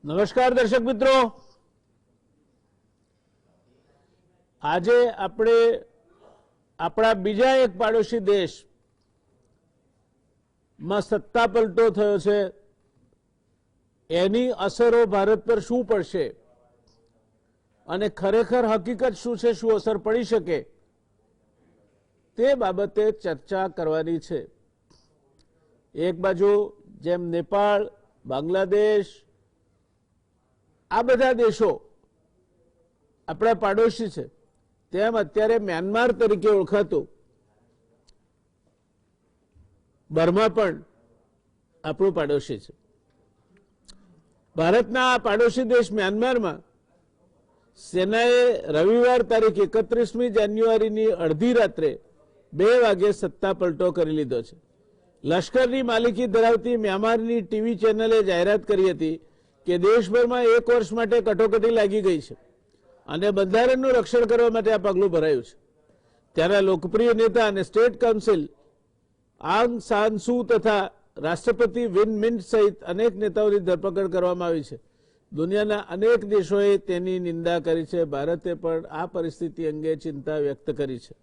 નમસ્કાર દર્શક મિત્રો, આજે આપણે આપણા બીજા એક પાડોશી દેશમાં સત્તા પલટો થયો છે, એની અસરો ભારત પર શું પડશે અને ખરેખર હકીકત શું છે, શું અસર પડી શકે તે બાબતે ચર્ચા કરવાની છે। એક બાજુ જેમ નેપાળ, બાંગ્લાદેશ, આ બધા દેશો આપણા પાડોશી છે, તેમ અત્યારે મ્યાનમાર તરીકે ઓળખાતું બર્મા પણ આપણું પાડોશી છે। ભારતના આ પાડોશી દેશ મ્યાનમારમાં સેનાએ રવિવાર તારીખ 31મી જાન્યુઆરીની અડધી રાત્રે 2 વાગે સત્તા પલટો કરી લીધો છે। લશ્કરની માલિકી ધરાવતી મ્યાનમારની ટીવી ચેનલે જાહેરાત કરી હતી કે દેશભરમાં 1 વર્ષ માટે કટોકટી લાગી ગઈ છે અને બંધારણનું રક્ષણ કરવા માટે આ પગલું ભરાયું છે। ત્યાંના લોકપ્રિય નેતા અને સ્ટેટ કાઉન્સિલ આંગ સાન સૂ તથા રાષ્ટ્રપતિ વિન મિન્ટ સહિત અનેક નેતાઓની ધરપકડ કરવામાં આવી છે। દુનિયાના અનેક દેશોએ તેની નિંદા કરી છે। ભારતે પણ આ પરિસ્થિતિ અંગે ચિંતા વ્યક્ત કરી છે।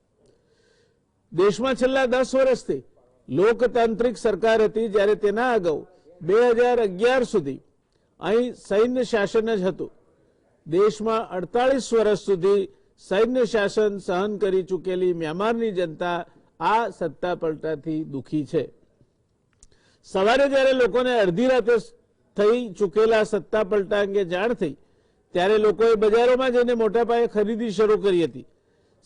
દેશમાં છેલ્લા 10 વર્ષથી લોકતાંત્રિક સરકાર હતી, જ્યારે તેના અગાઉ 2011 સુધી અહીં સૈન્ય શાસન જ હતું। દેશમાં 48 વર્ષ સુધી સૈન્ય શાસન સહન કરી ચૂકેલી મ્યાનમારની જનતા આ સત્તા પલટાથી દુઃખી છે। સવારે જ્યારે લોકોને અડધી રાતે થઈ ચૂકેલા સત્તા પલટા અંગે જાણ થઈ, ત્યારે લોકોએ બજારોમાં જઈને મોટા પાયે ખરીદી શરૂ કરી હતી।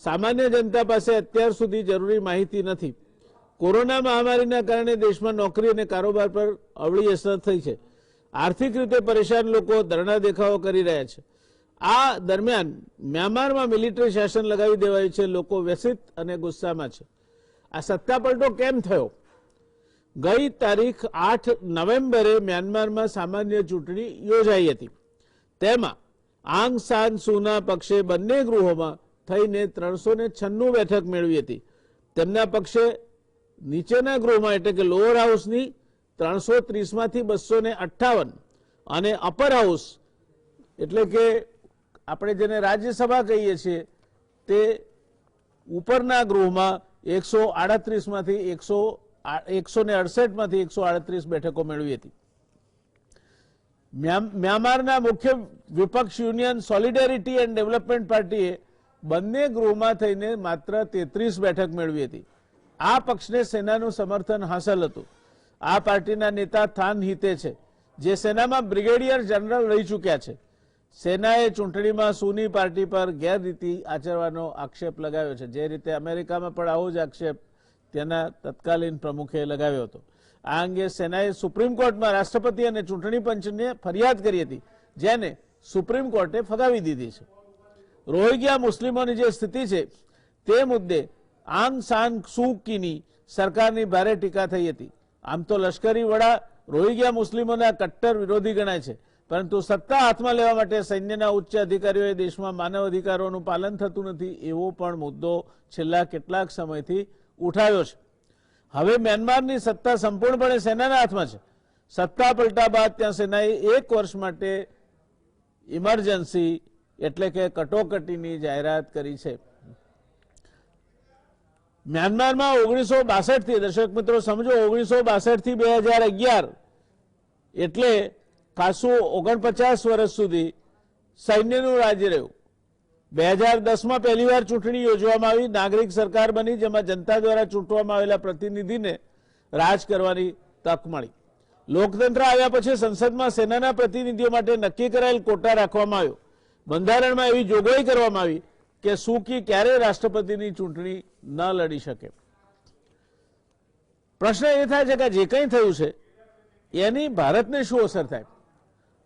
સામાન્ય જનતા પાસે અત્યાર સુધી જરૂરી માહિતી નથી। કોરોના મહામારીના કારણે દેશમાં નોકરી અને કારોબાર પર અવળી અસર થઈ છે। આર્થિક રીતે પરેશાન લોકો ધરણા દેખાવો કરી રહ્યા છે। આ દરમિયાન મ્યાનમારમાં મિલિટરી શાસન લગાવી દેવાયું છે। લોકો વ્યસિત અને ગુસ્સામાં છે। આ સત્તા પલટો કેમ થયો? ગઈ તારીખ 8 નવેમ્બરે મ્યાનમારમાં સામાન્ય ચૂંટણી યોજાઈ હતી। તેમાં આંગ સાન સૂના પક્ષે બંને ગૃહોમાં થઈને 396 બેઠક મેળવી હતી। તેમના પક્ષે નીચેના ગૃહમાં એટલે કે લોઅર હાઉસની 330માંથી 258 અને અપર હાઉસ એટલે કે આપણે જેને રાજ્યસભા કહીએ છીએ તે ઉપરના ગૃહમાં 138માંથી 168માંથી 138 બેઠકો મેળવી હતી। મ્યાનમારના મુખ્ય વિપક્ષ યુનિયન સોલિડેરિટી એન્ડ ડેવલપમેન્ટ પાર્ટીએ બંને ગૃહમાં થઈને માત્ર 33 બેઠક મેળવી હતી। આ પક્ષને સેનાનું સમર્થન હાંસલ હતું। આ પાર્ટીના નેતા થાન હિતે છે, જે સેનામાં બ્રિગેડિયર જનરલ રહી ચૂક્યા છે। સેનાએ ચૂંટણીમાં સૂની પાર્ટી પર ગેરરીતિ આચરવાનો આક્ષેપ લગાવ્યો છે, જે રીતે અમેરિકામાં પણ આવો જ આક્ષેપ તેના તત્કાલીન પ્રમુખે લગાવ્યો હતો। આ અંગે સેનાએ સુપ્રીમ કોર્ટમાં રાષ્ટ્રપતિ અને ચૂંટણી પંચને ફરિયાદ કરી હતી, જેને સુપ્રીમ કોર્ટે ફગાવી દીધી છે। રોહિંગ્યા મુસ્લિમોની જે સ્થિતિ છે તે મુદ્દે આંગ સાન સૂ કીની સરકારની ભારે ટીકા થઈ હતી। આમ તો લશ્કરી વડા રોહિંગ્યા મુસ્લિમોના કટ્ટર વિરોધી ગણાય છે, પરંતુ સત્તા હાથમાં લેવા માટે સૈન્યના ઉચ્ચ અધિકારીઓએ દેશમાં માનવ અધિકારોનું પાલન થતું નથી એવો પણ મુદ્દો છેલ્લા કેટલાક સમયથી ઉઠાવ્યો છે। હવે મ્યાનમારની સત્તા સંપૂર્ણપણે સેનાના હાથમાં છે। સત્તા પલટા બાદ ત્યાં સેનાએ 1 વર્ષ માટે ઇમરજન્સી એટલે કે કટોકટીની જાહેરાત કરી છે। મ્યાનમારમાં 1962 થી, દર્શક મિત્રો સમજો, 1962 થી 2011 એટલે ખાસું 49 વર્ષ સુધી સૈન્યનું રાજ્ય રહ્યું। 2010માં પહેલીવાર ચૂંટણી યોજવામાં આવી, નાગરિક સરકાર બની, જેમાં જનતા દ્વારા ચૂંટવામાં આવેલા પ્રતિનિધિને રાજ કરવાની તક મળી। લોકતંત્ર આવ્યા પછી સંસદમાં સેનાના પ્રતિનિધિઓ માટે નક્કી કરાયેલ કોટા રાખવામાં આવ્યો। બંધારણમાં એવી જોગવાઈ કરવામાં આવી કે સૂ કી ક્યારેય રાષ્ટ્રપતિની ચૂંટણી ન લડી શકે। પ્રશ્ન એ થાય છે કે જે કંઈ થયું છે એની ભારતને શું અસર થાય?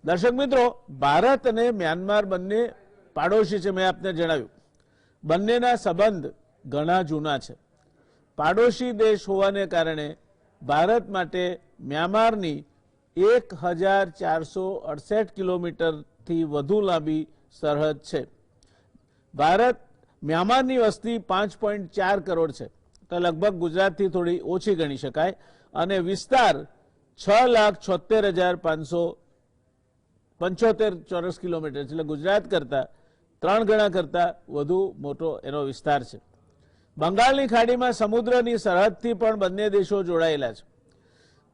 દર્શક મિત્રો, ભારત અને મ્યાનમાર બંને પાડોશી છે। મેં આપને જણાવ્યું, બંનેના સંબંધ ઘણા જૂના છે। પાડોશી દેશ હોવાને કારણે ભારત માટે મ્યાનમારની 1468 કિલોમીટરથી વધુ લાંબી સરહદ છે। ભારત મ્યાનમારની વસ્તી 5.4 કરોડ છે, તો લગભગ ગુજરાતથી થોડી ઓછી ગણી શકાય, અને વિસ્તાર 6,76,500 75 ચોરસ કિલોમીટર, એટલે ગુજરાત કરતા 3 ગણા કરતા વધુ મોટો એનો વિસ્તાર છે. બંગાળની ખાડીમાં સમુદ્રની સરહદથી પણ બંને દેશો જોડાયેલા છે.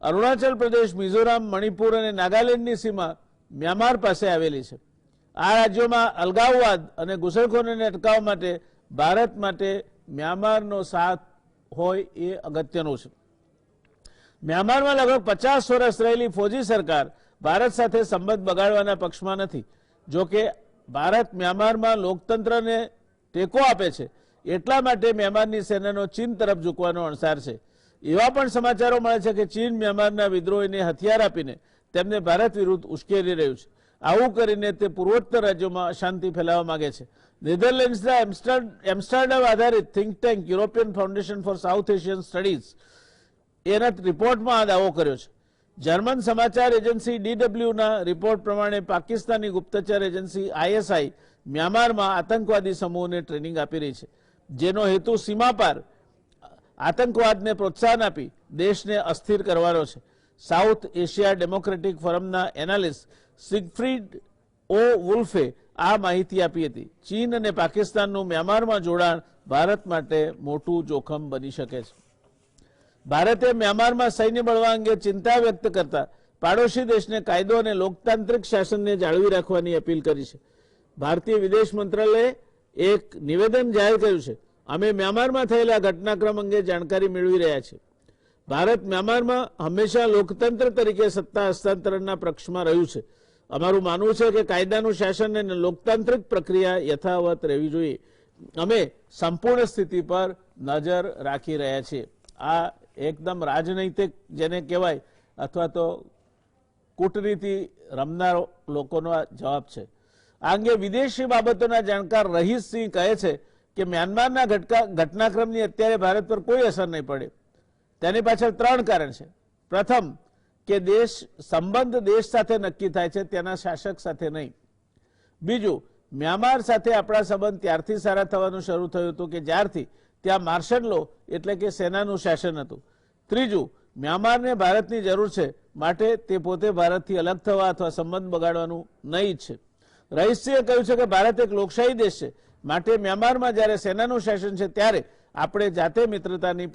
અરુણાચલ પ્રદેશ, મિઝોરામ, મણિપુર અને નાગાલેન્ડની સીમા મ્યાનમાર પાસે આવેલી છે. આ રાજ્યોમાં અલગાવવાદ અને ઘૂસણખોરીને અટકાવવા માટે ભારત માટે મ્યાનમારનો સાથ હોય એ અગત્યનું છે. મ્યાનમારમાં લગભગ 50 વર્ષ રહેલી ફૌજી સરકાર ભારત સાથે સંબંધ બગાડવાના પક્ષમાં નથી. જો કે ભારત મ્યાનમારમાં લોકતંત્રને ટેકો આપે છે, એટલા માટે મ્યાનમારની સેનાનો ચીન તરફ ઝૂકવાનો અણસાર છે. એવા પણ સમાચારો મળે છે કે ચીન મ્યાનમારના વિદ્રોહીને હથિયાર આપીને તેમને ભારત વિરુદ્ધ ઉશ્કેરી રહ્યું છે. આવું કરીને તે પૂર્વોત્તર રાજ્યોમાં અશાંતિ ફેલાવવા માંગે છે. નેધરલેન્ડ્સના એમ્સ્ટરડમ આધારિત think tank European Foundation for South Asian Studies એના રિપોર્ટમાં આ દાવો કર્યો છે. જર્મન સમાચાર એજન્સી DWના રિપોર્ટ પ્રમાણે પાકિસ્તાની ગુપ્તચર એજન્સી ISI મ્યાનમારમાં આતંકવાદી સમૂહોને ટ્રેનિંગ આપી રહી છે, જેનો હેતુ સીમા પાર આતંકવાદને પ્રોત્સાહન આપી દેશને અસ્થિર કરવાનો છે. સાઉથ એશિયા ડેમોક્રેટિક ફોરમના એનાલિસ્ટ સિગફ્રીડ ઓ વુલ્ફે આ માહિતી આપી હતી. ચીન અને પાકિસ્તાનનું મ્યાનમારમાં જોડાણ ભારત માટે મોટું જોખમ બની શકે છે. ભારતે મ્યાનમારમાં સૈન્ય બળવા અંગે ચિંતા વ્યક્ત કરતા પાડોશી દેશને કાયદો અને લોકતાંત્રિક શાસનને જાળવી રાખવાની અપીલ કરી છે. ભારતીય વિદેશ મંત્રાલયે એક નિવેદન જાહેર કર્યું છે. અમે મ્યાનમારમાં થયેલા ઘટનાક્રમ અંગે જાણકારી મેળવી રહ્યા છીએ. ભારત મ્યાનમારમાં હંમેશા લોકતંત્ર તરીકે સત્તા હસ્તાંતરણના પક્ષમાં રહ્યું છે. અમારું માનવું છે કે કાયદાનું શાસન અને લોકતાંત્રિક પ્રક્રિયા યથાવત રહેવી જોઈએ. અમે સંપૂર્ણ સ્થિતિ પર નજર રાખી રહ્યા છીએ. આ એકદમ રાજનૈતિક જેને કહેવાય અથવા તો કૂટનીતિ રમનાર લોકોનો જવાબ છે. આ અંગે વિદેશી બાબતોના જાણકાર રહીશસિંહ કહે છે કે મ્યાનમારના ઘટનાક્રમની અત્યારે ભારત પર કોઈ અસર નહીં પડે. તેની પાછળ 3 કારણ છે. પ્રથમ કે સંબંધ દેશ સાથે નક્કી થાય છે, તેના શાસક સાથે નહીં. બીજું, મ્યાનમાર સાથે આપણા સંબંધ ત્યારથી સારા થવાનું શરૂ થયું હતું કે જ્યારથી ત્યાં માર્શલ લો એટલે કે સેનાનું શાસન હતું. ત્રીજું, મ્યાનમારને ભારતની જરૂર છે, માટે તે પોતે ભારતથી અલગ થવા અથવા સંબંધ બગાડવાનું નહીં ઈચ્છે. રહીશસિંહે કહ્યું છે કે ભારત એક લોકશાહી દેશ છે, માટે મ્યાનમારમાં જ્યારે સેનાનું શાસન છે ત્યારે આપણે જાતે મિત્રતાની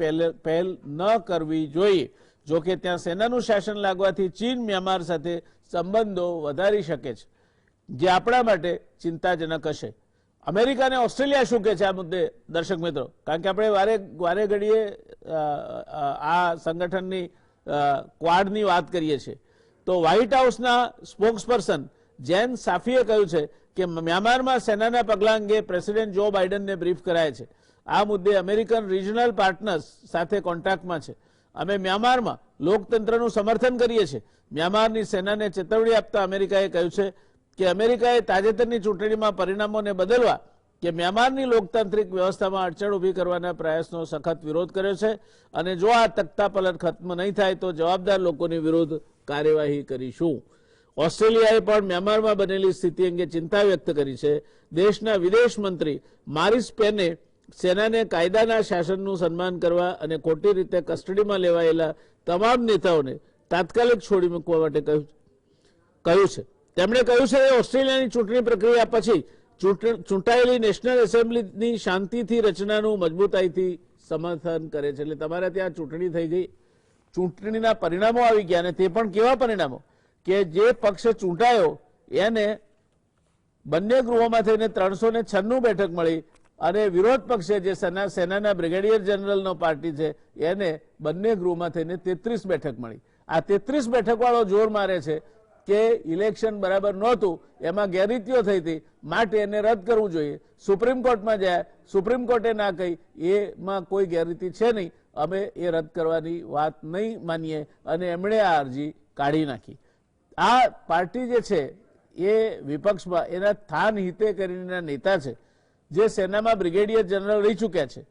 પહેલ ન કરવી જોઈએ. જો કે ત્યાં સેનાનું શાસન લાગવાથી ચીન મ્યાનમાર સાથે સંબંધો વધારી શકે છે, જે આપણા માટે ચિંતાજનક હશે. અમેરિકા અને ઓસ્ટ્રેલિયા શું કહે છે આ મુદ્દે, દર્શક મિત્રો? કારણ કે આપણે વારે ઘડીએ આ સંગઠનની ક્વાડની વાત કરીએ છીએ. તો વ્હાઇટ હાઉસના સ્પોક્સપર્સન જેન સાફીએ કહ્યું છે કે મ્યાનમારમાં સેનાના પગલા અંગે પ્રેસિડેન્ટ જો બાઇડનને બ્રીફ કરાય છે. આ મુદ્દે અમેરિકન રિજનલ પાર્ટનર્સ સાથે કોન્ટેક્ટમાં છે. અમે મ્યાનમારમાં લોકતંત્રનું સમર્થન કરીએ છીએ. મ્યાનમારની સેનાને ચેતવણી આપતા અમેરિકાએ કહ્યું છે કે અમેરિકાએ તાજેતરની ચૂંટણીમાં પરિણામોને બદલવા કે મ્યાનમારની લોકતાંત્રિક વ્યવસ્થામાં અડચણ ઊભી કરવાના પ્રયાસનો સખત વિરોધ કર્યો છે અને જો આ તખ્તાપલટ ખત્મ નહીં થાય તો જવાબદાર લોકોની વિરુદ્ધ કાર્યવાહી કરીશું. ઓસ્ટ્રેલિયાએ પણ મ્યાનમારમાં બનેલી સ્થિતિ અંગે ચિંતા વ્યક્ત કરી છે. દેશના વિદેશ મંત્રી મારિસ પેને સેનાને કાયદાના શાસનનું સન્માન કરવા અને ખોટી રીતે કસ્ટડીમાં લેવાયેલા તમામ નેતાઓને તાત્કાલિક છોડી મૂકવા માટે કહ્યું છે. તેમણે કહ્યું છે કે ઓસ્ટ્રેલિયાની ચૂંટણી પ્રક્રિયા પછી ચૂંટાયેલી નેશનલ એસેમ્બલીની શાંતિથી રચનાનું મજબૂતાઈથી સમર્થન કરે છે. એટલે તમારે ત્યાં ચૂંટણી થઈ ગઈ, ચૂંટણીના પરિણામો આવી ગયા, અને તે પણ કેવા પરિણામો કે જે પક્ષ ચૂંટાયો એને બંને ગૃહોમાં થઈને 396 બેઠક મળી અને વિરોધ પક્ષે જે સેનાના બ્રિગેડિયર જનરલનો પાર્ટી છે એને બંને ગૃહમાં થઈને 33 બેઠક મળી. આ 33 બેઠક વાળો જોર મારે છે કે ઇલેક્શન બરાબર નહોતું, એમાં ગેરરીતિઓ થઈ હતી, માટે એને રદ કરવું જોઈએ. સુપ્રીમ કોર્ટમાં જાય, સુપ્રીમ કોર્ટે ના કહી એમાં કોઈ ગેરરીતિ છે નહીં, અમે એ રદ કરવાની વાત નહીં માનીએ અને એમણે આ અરજી કાઢી નાખી. આ પાર્ટી જે છે એ વિપક્ષમાં એના થાન હિતે કરીને નેતા છે જે સેનામાં બ્રિગેડિયર જનરલ રહી ચૂક્યા છે.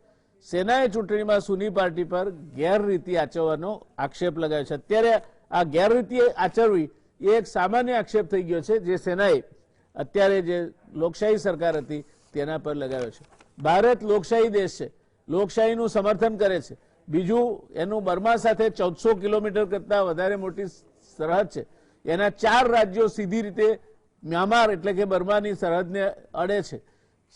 સેનાએ ચૂંટણીમાં સુની પાર્ટી પર ગેરરીતિ આચરવાનો આક્ષેપ લગાવ્યો છે. અત્યારે આ ગેરરીતિ આચરવી એ એક સામાન્ય આક્ષેપ થઈ ગયો છે જે સેનાએ અત્યારે જે લોકશાહી સરકાર હતી તેના પર લગાવ્યો છે. ભારત લોકશાહી દેશ છે, લોકશાહીનું સમર્થન કરે છે. બીજું, એનું બર્મા સાથે 1400 કિલોમીટર કરતા વધારે મોટી સરહદ છે. એના 4 રાજ્યો સીધી રીતે મ્યાનમાર એટલે કે બર્માની સરહદને અડે છે.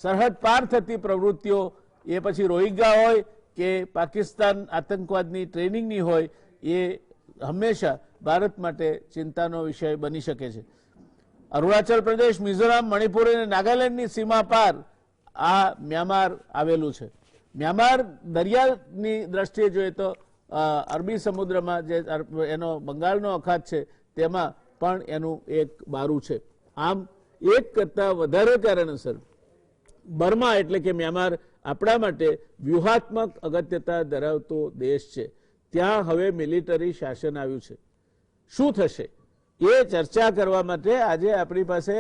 સરહદ પાર થતી પ્રવૃત્તિઓ, એ પછી રોહિંગ્યા હોય કે પાકિસ્તાન આતંકવાદની ટ્રેનિંગની હોય, એ હંમેશા ભારત માટે ચિંતાનો વિષય બની શકે છે. અરુણાચલ પ્રદેશ, મિઝોરામ, મણિપુર અને નાગાલેન્ડની સીમા પાર આ મ્યાનમાર આવેલું છે. મ્યાનમાર દરિયાની દ્રષ્ટિએ જોઈએ તો અરબી સમુદ્રમાં જે એનો બંગાળનો અખાત છે તેમાં પણ એનું એક બારું છે. આમ એક કરતાં વધારે કારણસર બર્મા એટલે કે મ્યાનમાર આપણા માટે વ્યૂહાત્મક અગત્યતા ધરાવતો દેશ છે. ત્યાં હવે મિલિટરી શાસન આવ્યું છે. શું થશે એ ચર્ચા કરવા માટે આજે આપણી પાસે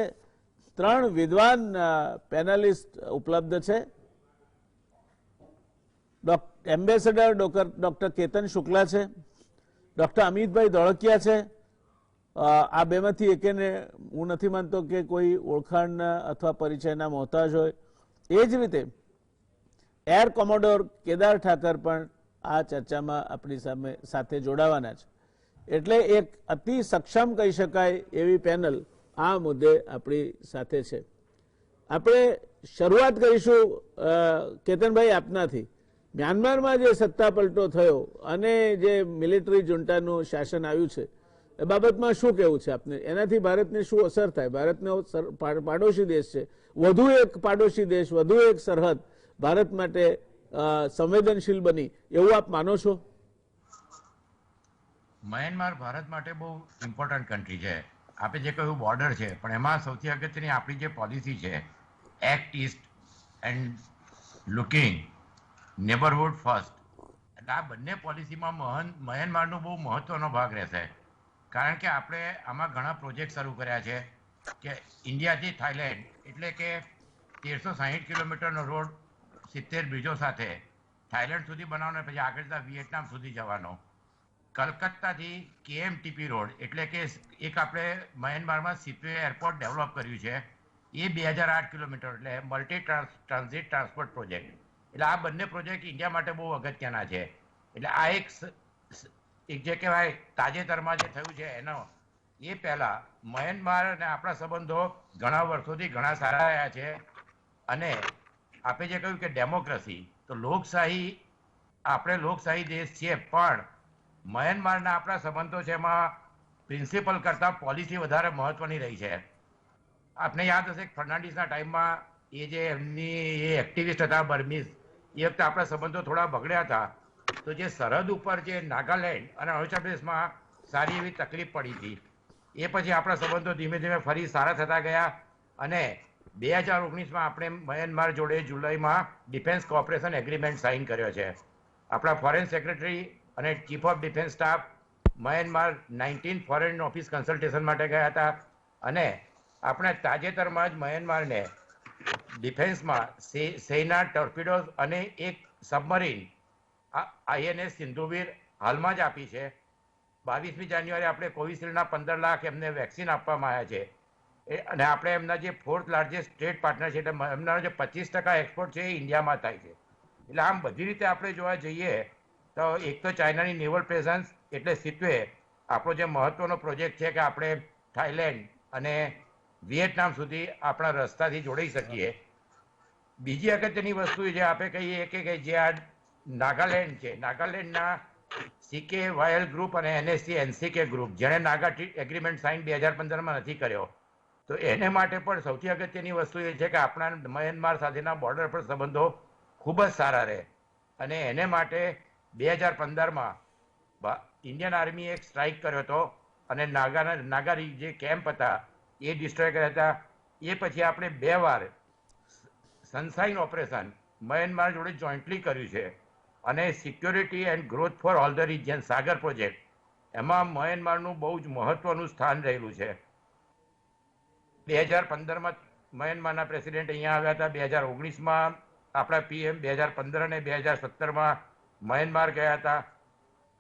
3 વિદ્વાન પેનલિસ્ટ ઉપલબ્ધ છે. એમ્બેસેડર ડોક્ટર કેતન શુક્લા છે, ડોક્ટર અમિતભાઈ ધોળકિયા છે. આ બેમાંથી એકેને હું નથી માનતો કે કોઈ ઓળખાણના અથવા પરિચયના મોહતાજ હોય. એ જ રીતે એર કોમોડોર કેદાર ઠાકર પણ આ ચર્ચામાં આપણી સાથે જોડાવાના છે. એટલે એક અતિ સક્ષમ કહી શકાય એવી પેનલ આ મુદ્દે આપણી સાથે છે. આપણે શરૂઆત કરીશું કેતનભાઈ આપનાથી. મ્યાનમારમાં જે સત્તા પલટો થયો અને જે મિલિટરી જુન્ટાનું શાસન આવ્યું છે એ બાબતમાં શું કહેવું છે આપને? એનાથી ભારતને શું અસર થાય? ભારતનો પાડોશી દેશ છે, વધુ એક પાડોશી દેશ, વધુ એક સરહદ ભારત માટે સંવેદનશીલ બની, એવું આપ માનો છો? મ્યાનમાર ભારત માટે બહુ ઇમ્પોર્ટન્ટ કન્ટ્રી છે. આપણે જે કહ્યું બોર્ડર છે, પણ એમાં સૌથી અગત્યની આપણી જે પોલિસી છે, act East and looking neighbourhood first, એટલે આ બંને પોલિસીમાં મ્યાનમારનો બહુ મહત્વનો ભાગ રહેશે. કારણ કે આપણે આમાં ઘણા પ્રોજેક્ટ શરૂ કર્યા છે કે ઇન્ડિયાથી થાઈલેન્ડ એટલે કે 1360 કિલોમીટરનો રોડ 70 બ્રિજો સાથે થાઈલેન્ડ સુધી બનાવવાનો, પછી આગળ જતા વિયેટનામ સુધી જવાનો. કલકત્તાથી KMTP રોડ એટલે કે એક આપણે મ્યાનમારમાં સિત્વે એરપોર્ટ ડેવલપ કર્યું છે, એ 2008 કિલોમીટર, એટલે મલ્ટી ટ્રાન્ઝિટ ટ્રાન્સપોર્ટ પ્રોજેક્ટ. એટલે આ બંને પ્રોજેક્ટ ઇન્ડિયા માટે બહુ અગત્યના છે. એટલે આ એક જે કહેવાય તાજેતરમાં જે થયું છે એનો, એ પહેલા મ્યાનમાર અને આપણા સંબંધો ઘણા વર્ષોથી ઘણા સારા રહ્યા છે. અને આપણે જે કહ્યું કે ડેમોક્રેસી, તો લોકશાહી, આપણે લોકશાહી દેશ છીએ, પણ મ્યાનમારના આપણા સંબંધો છે એમાં પ્રિન્સિપલ કરતાં પોલિસી વધારે મહત્વની રહી છે. આપને યાદ હશે ફર્નાન્ડિસના ટાઈમમાં એ જે એમની એ એક્ટિવિસ્ટ હતા બર્મીઝ, એ વખતે આપણા સંબંધો થોડા બગડ્યા હતા. તો જે સરહદ ઉપર જે નાગાલેન્ડ અને અરુણાચલ પ્રદેશમાં સારી એવી તકલીફ પડી હતી, એ પછી આપણા સંબંધો ધીમે ધીમે ફરી સારા થતા ગયા. અને 2019માં આપણે મ્યાનમાર જોડે જુલાઈમાં ડિફેન્સ કોઓપરેશન એગ્રીમેન્ટ સાઇન કર્યો છે. આપણા ફોરેન સેક્રેટરી અને chief of defence staff Myanmar 19 foreign office consultation માટે ગયા હતા. અને આપણે તાજેતરમાં જ મ્યાનમારને ડિફેન્સમાં સેના ટોર્પિડોઝ અને એક સબમરીન INS સિંધુવીર હાલમાં જ આપી છે. 22મી જાન્યુઆરી આપણે કોવિશિલ્ડના 15 લાખ એમને વેક્સિન આપવામાં આવ્યા છે. અને આપણે એમના જે 4th લાર્જેસ્ટ ટ્રેડ પાર્ટનર છે, એટલે એમના જે 25% એક્સપોર્ટ છે એ ઇન્ડિયામાં થાય છે. એટલે આમ બધી રીતે આપણે જોવા જઈએ તો એક તો ચાઇનાની નેવલ પ્રેઝન્સ એટલે સિત્વે આપણો જે મહત્વનો પ્રોજેક્ટ છે કે આપણે થાઈલેન્ડ અને વિયેટનામ સુધી આપણા રસ્તાથી જોડાઈ શકીએ. બીજી અગત્યની વસ્તુ જે આપણે કહીએ કે જે આ નાગાલેન્ડ છે, નાગાલેન્ડના CKYL ગ્રુપ અને NSC-NCK ગ્રુપ, જેણે નાગા એગ્રીમેન્ટ સાઇન 2015માં નથી કર્યો, તો એને માટે પણ સૌથી અગત્યની વસ્તુ એ છે કે આપણા મ્યાનમાર સાથેના બોર્ડર પર સંબંધો ખૂબ જ સારા રહે. અને એને માટે 2015માં ઇન્ડિયન આર્મીએ એક સ્ટ્રાઇક કર્યો હતો અને નાગારી જે કેમ્પ હતા એ ડિસ્ટ્રોય કર્યા હતા. એ પછી આપણે 2 વાર સનસાઇન ઓપરેશન મ્યાનમાર જોડે જોઈન્ટલી કર્યું છે. અને security and growth for all the region Sagar project, એમાં મ્યાનમારનું બહુ જ મહત્વનું સ્થાન રહેલું છે. 2015માં મ્યાનમારના પ્રેસિડેન્ટ અહીંયા આવ્યા હતા, 2019માં આપણા PM, 2015 અને 2017માં મ્યાનમાર ગયા હતા.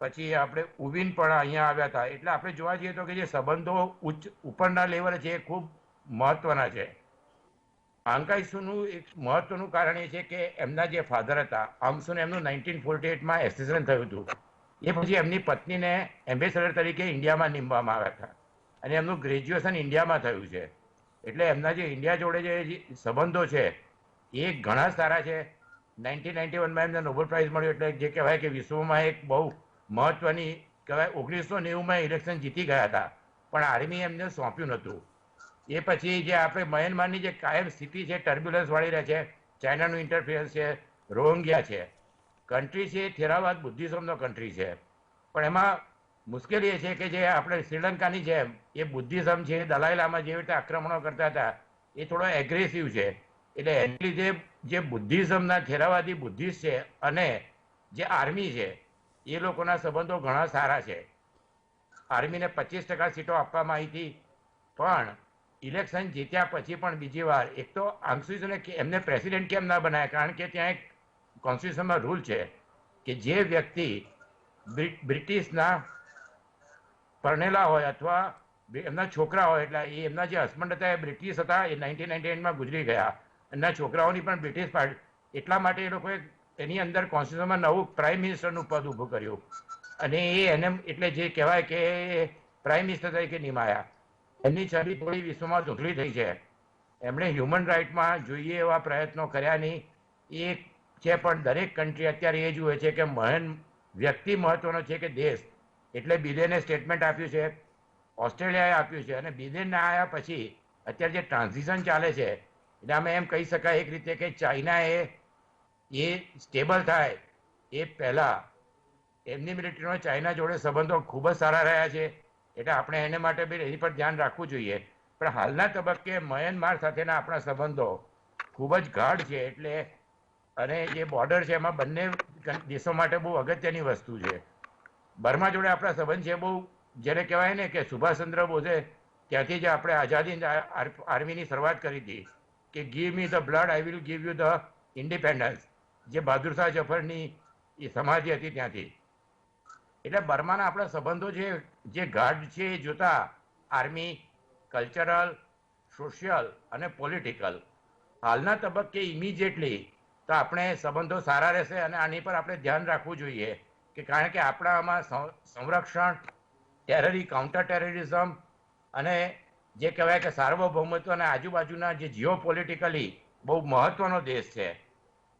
પછી આપણે ઉવિન પણ અહીંયા આવ્યા હતા. એટલે આપણે જોવા જઈએ તો કે જે સંબંધો ઉપરના લેવલે છે એ ખૂબ મહત્વના છે. આંગાઈસુનું એક મહત્વનું કારણ એ છે કે એમના જે ફાધર હતા આંગસુને, એમનું 1948માં એસેસિનેશન થયું હતું. એ પછી એમની પત્નીને એમ્બેસેડર તરીકે ઇન્ડિયામાં નીમવામાં આવ્યા હતા અને એમનું ગ્રેજ્યુએશન ઇન્ડિયામાં થયું છે. એટલે એમના જે ઇન્ડિયા જોડે જે સંબંધો છે એ ઘણા સારા છે. 1991માં એમને નોબેલ પ્રાઇઝ મળ્યો, એટલે જે કહેવાય કે વિશ્વમાં એક બહુ મહત્વની કહેવાય. 1990માં ઇલેક્શન જીતી ગયા હતા, પણ આર્મી એમને સોંપ્યું નહોતું. એ પછી જે આપણે મ્યાનમારની જે કાયમ સ્થિતિ છે, ટર્બ્યુલન્સ વાળી રહે છે, ચાઇનાનું ઇન્ટરફિયરન્સ છે, રોહિંગ્યા છે, કન્ટ્રી છે થેરાવાદ બુદ્ધિઝમનો કન્ટ્રી છે. પણ એમાં મુશ્કેલી એ છે કે જે આપણે શ્રીલંકાની જેમ એ બુદ્ધિઝમ છે, દલાઈ લામા જેવી રીતે આક્રમણો કરતા હતા, એ થોડો એગ્રેસિવ છે. એટલે એની લીધે જે બુદ્ધિઝમના થેરાવાદી બુદ્ધિસ્ટ છે અને જે આર્મી છે એ લોકોના સંબંધો ઘણા સારા છે. આર્મીને 25% સીટો આપવામાં આવી હતી, પણ ઇલેક્શન જીત્યા પછી પણ બીજી વાર એક તો આંગસુચીને એમને પ્રેસિડેન્ટ કેમ ના બનાવ્યા, કારણ કે ત્યાં એક કોન્સ્ટિટ્યુશનમાં રૂલ છે કે જે વ્યક્તિ બ્રિટિશના પરણેલા હોય અથવા એમના છોકરા હોય, એટલે એ એમના જે હસબન્ડ હતા એ બ્રિટિશ હતા, એ 1998માં ગુજરી ગયા, એમના છોકરાઓની પણ બ્રિટિશ પાર્ટી. એટલા માટે એ લોકોએ એની અંદર કોન્સ્ટિટ્યુશનમાં નવું પ્રાઇમ મિનિસ્ટરનું પદ ઊભું કર્યું અને એને એટલે જે કહેવાય કે પ્રાઇમ મિનિસ્ટર તરીકે નિમાયા. એમની છબી થોડી વિશ્વમાં ધૂંધળી થઈ છે. એમણે હ્યુમન રાઇટમાં જોઈએ એવા પ્રયત્નો કર્યા નહીં. એ છે, પણ દરેક કન્ટ્રી અત્યારે એ જુએ છે કે વ્યક્તિ મહત્વનો છે કે દેશ. એટલે બિડેને સ્ટેટમેન્ટ આપ્યું છે, ઓસ્ટ્રેલિયાએ આપ્યું છે, અને બિડેનના આવ્યા પછી અત્યારે જે ટ્રાન્ઝિશન ચાલે છે, એટલે અમે એમ કહી શકાય એક રીતે કે ચાઇના એ સ્ટેબલ થાય એ પહેલાં એમની મિલિટરીનો ચાઇના જોડે સંબંધો ખૂબ જ સારા રહ્યા છે. એટલે આપણે એને માટે બી એની પર ધ્યાન રાખવું જોઈએ. પણ હાલના તબક્કે મ્યાનમાર સાથેના આપણા સંબંધો ખૂબ જ ગાઢ છે. એટલે અને જે બોર્ડર છે એમાં બંને દેશો માટે બહુ અગત્યની વસ્તુ છે. બર્મા જોડે આપણા સંબંધ છે બહુ, જેને કહેવાય ને કે સુભાષચંદ્ર બોઝે ત્યાંથી જ આપણે આઝાદી આર્મીની શરૂઆત કરી હતી કે give me the blood I will give you the independence, જે બહાદુર શાહ જફરની એ સમાધિ હતી ત્યાંથી. એટલે બર્માના આપણા સંબંધો છે જે ગાઢ છે એ જોતા આર્મી, કલ્ચરલ, સોશિયલ અને પોલિટિકલ હાલના તબક્કે ઇમિડિયેટલી તો આપણે સંબંધો સારા રહેશે. અને આની પર આપણે ધ્યાન રાખવું જોઈએ કે કારણ કે આપણા આમાં સંરક્ષણ, કાઉન્ટર ટેરરિઝમ અને જે કહેવાય કે સાર્વભૌમત્વ અને આજુબાજુના જે જીઓપોલિટિકલી બહુ મહત્વનો દેશ છે.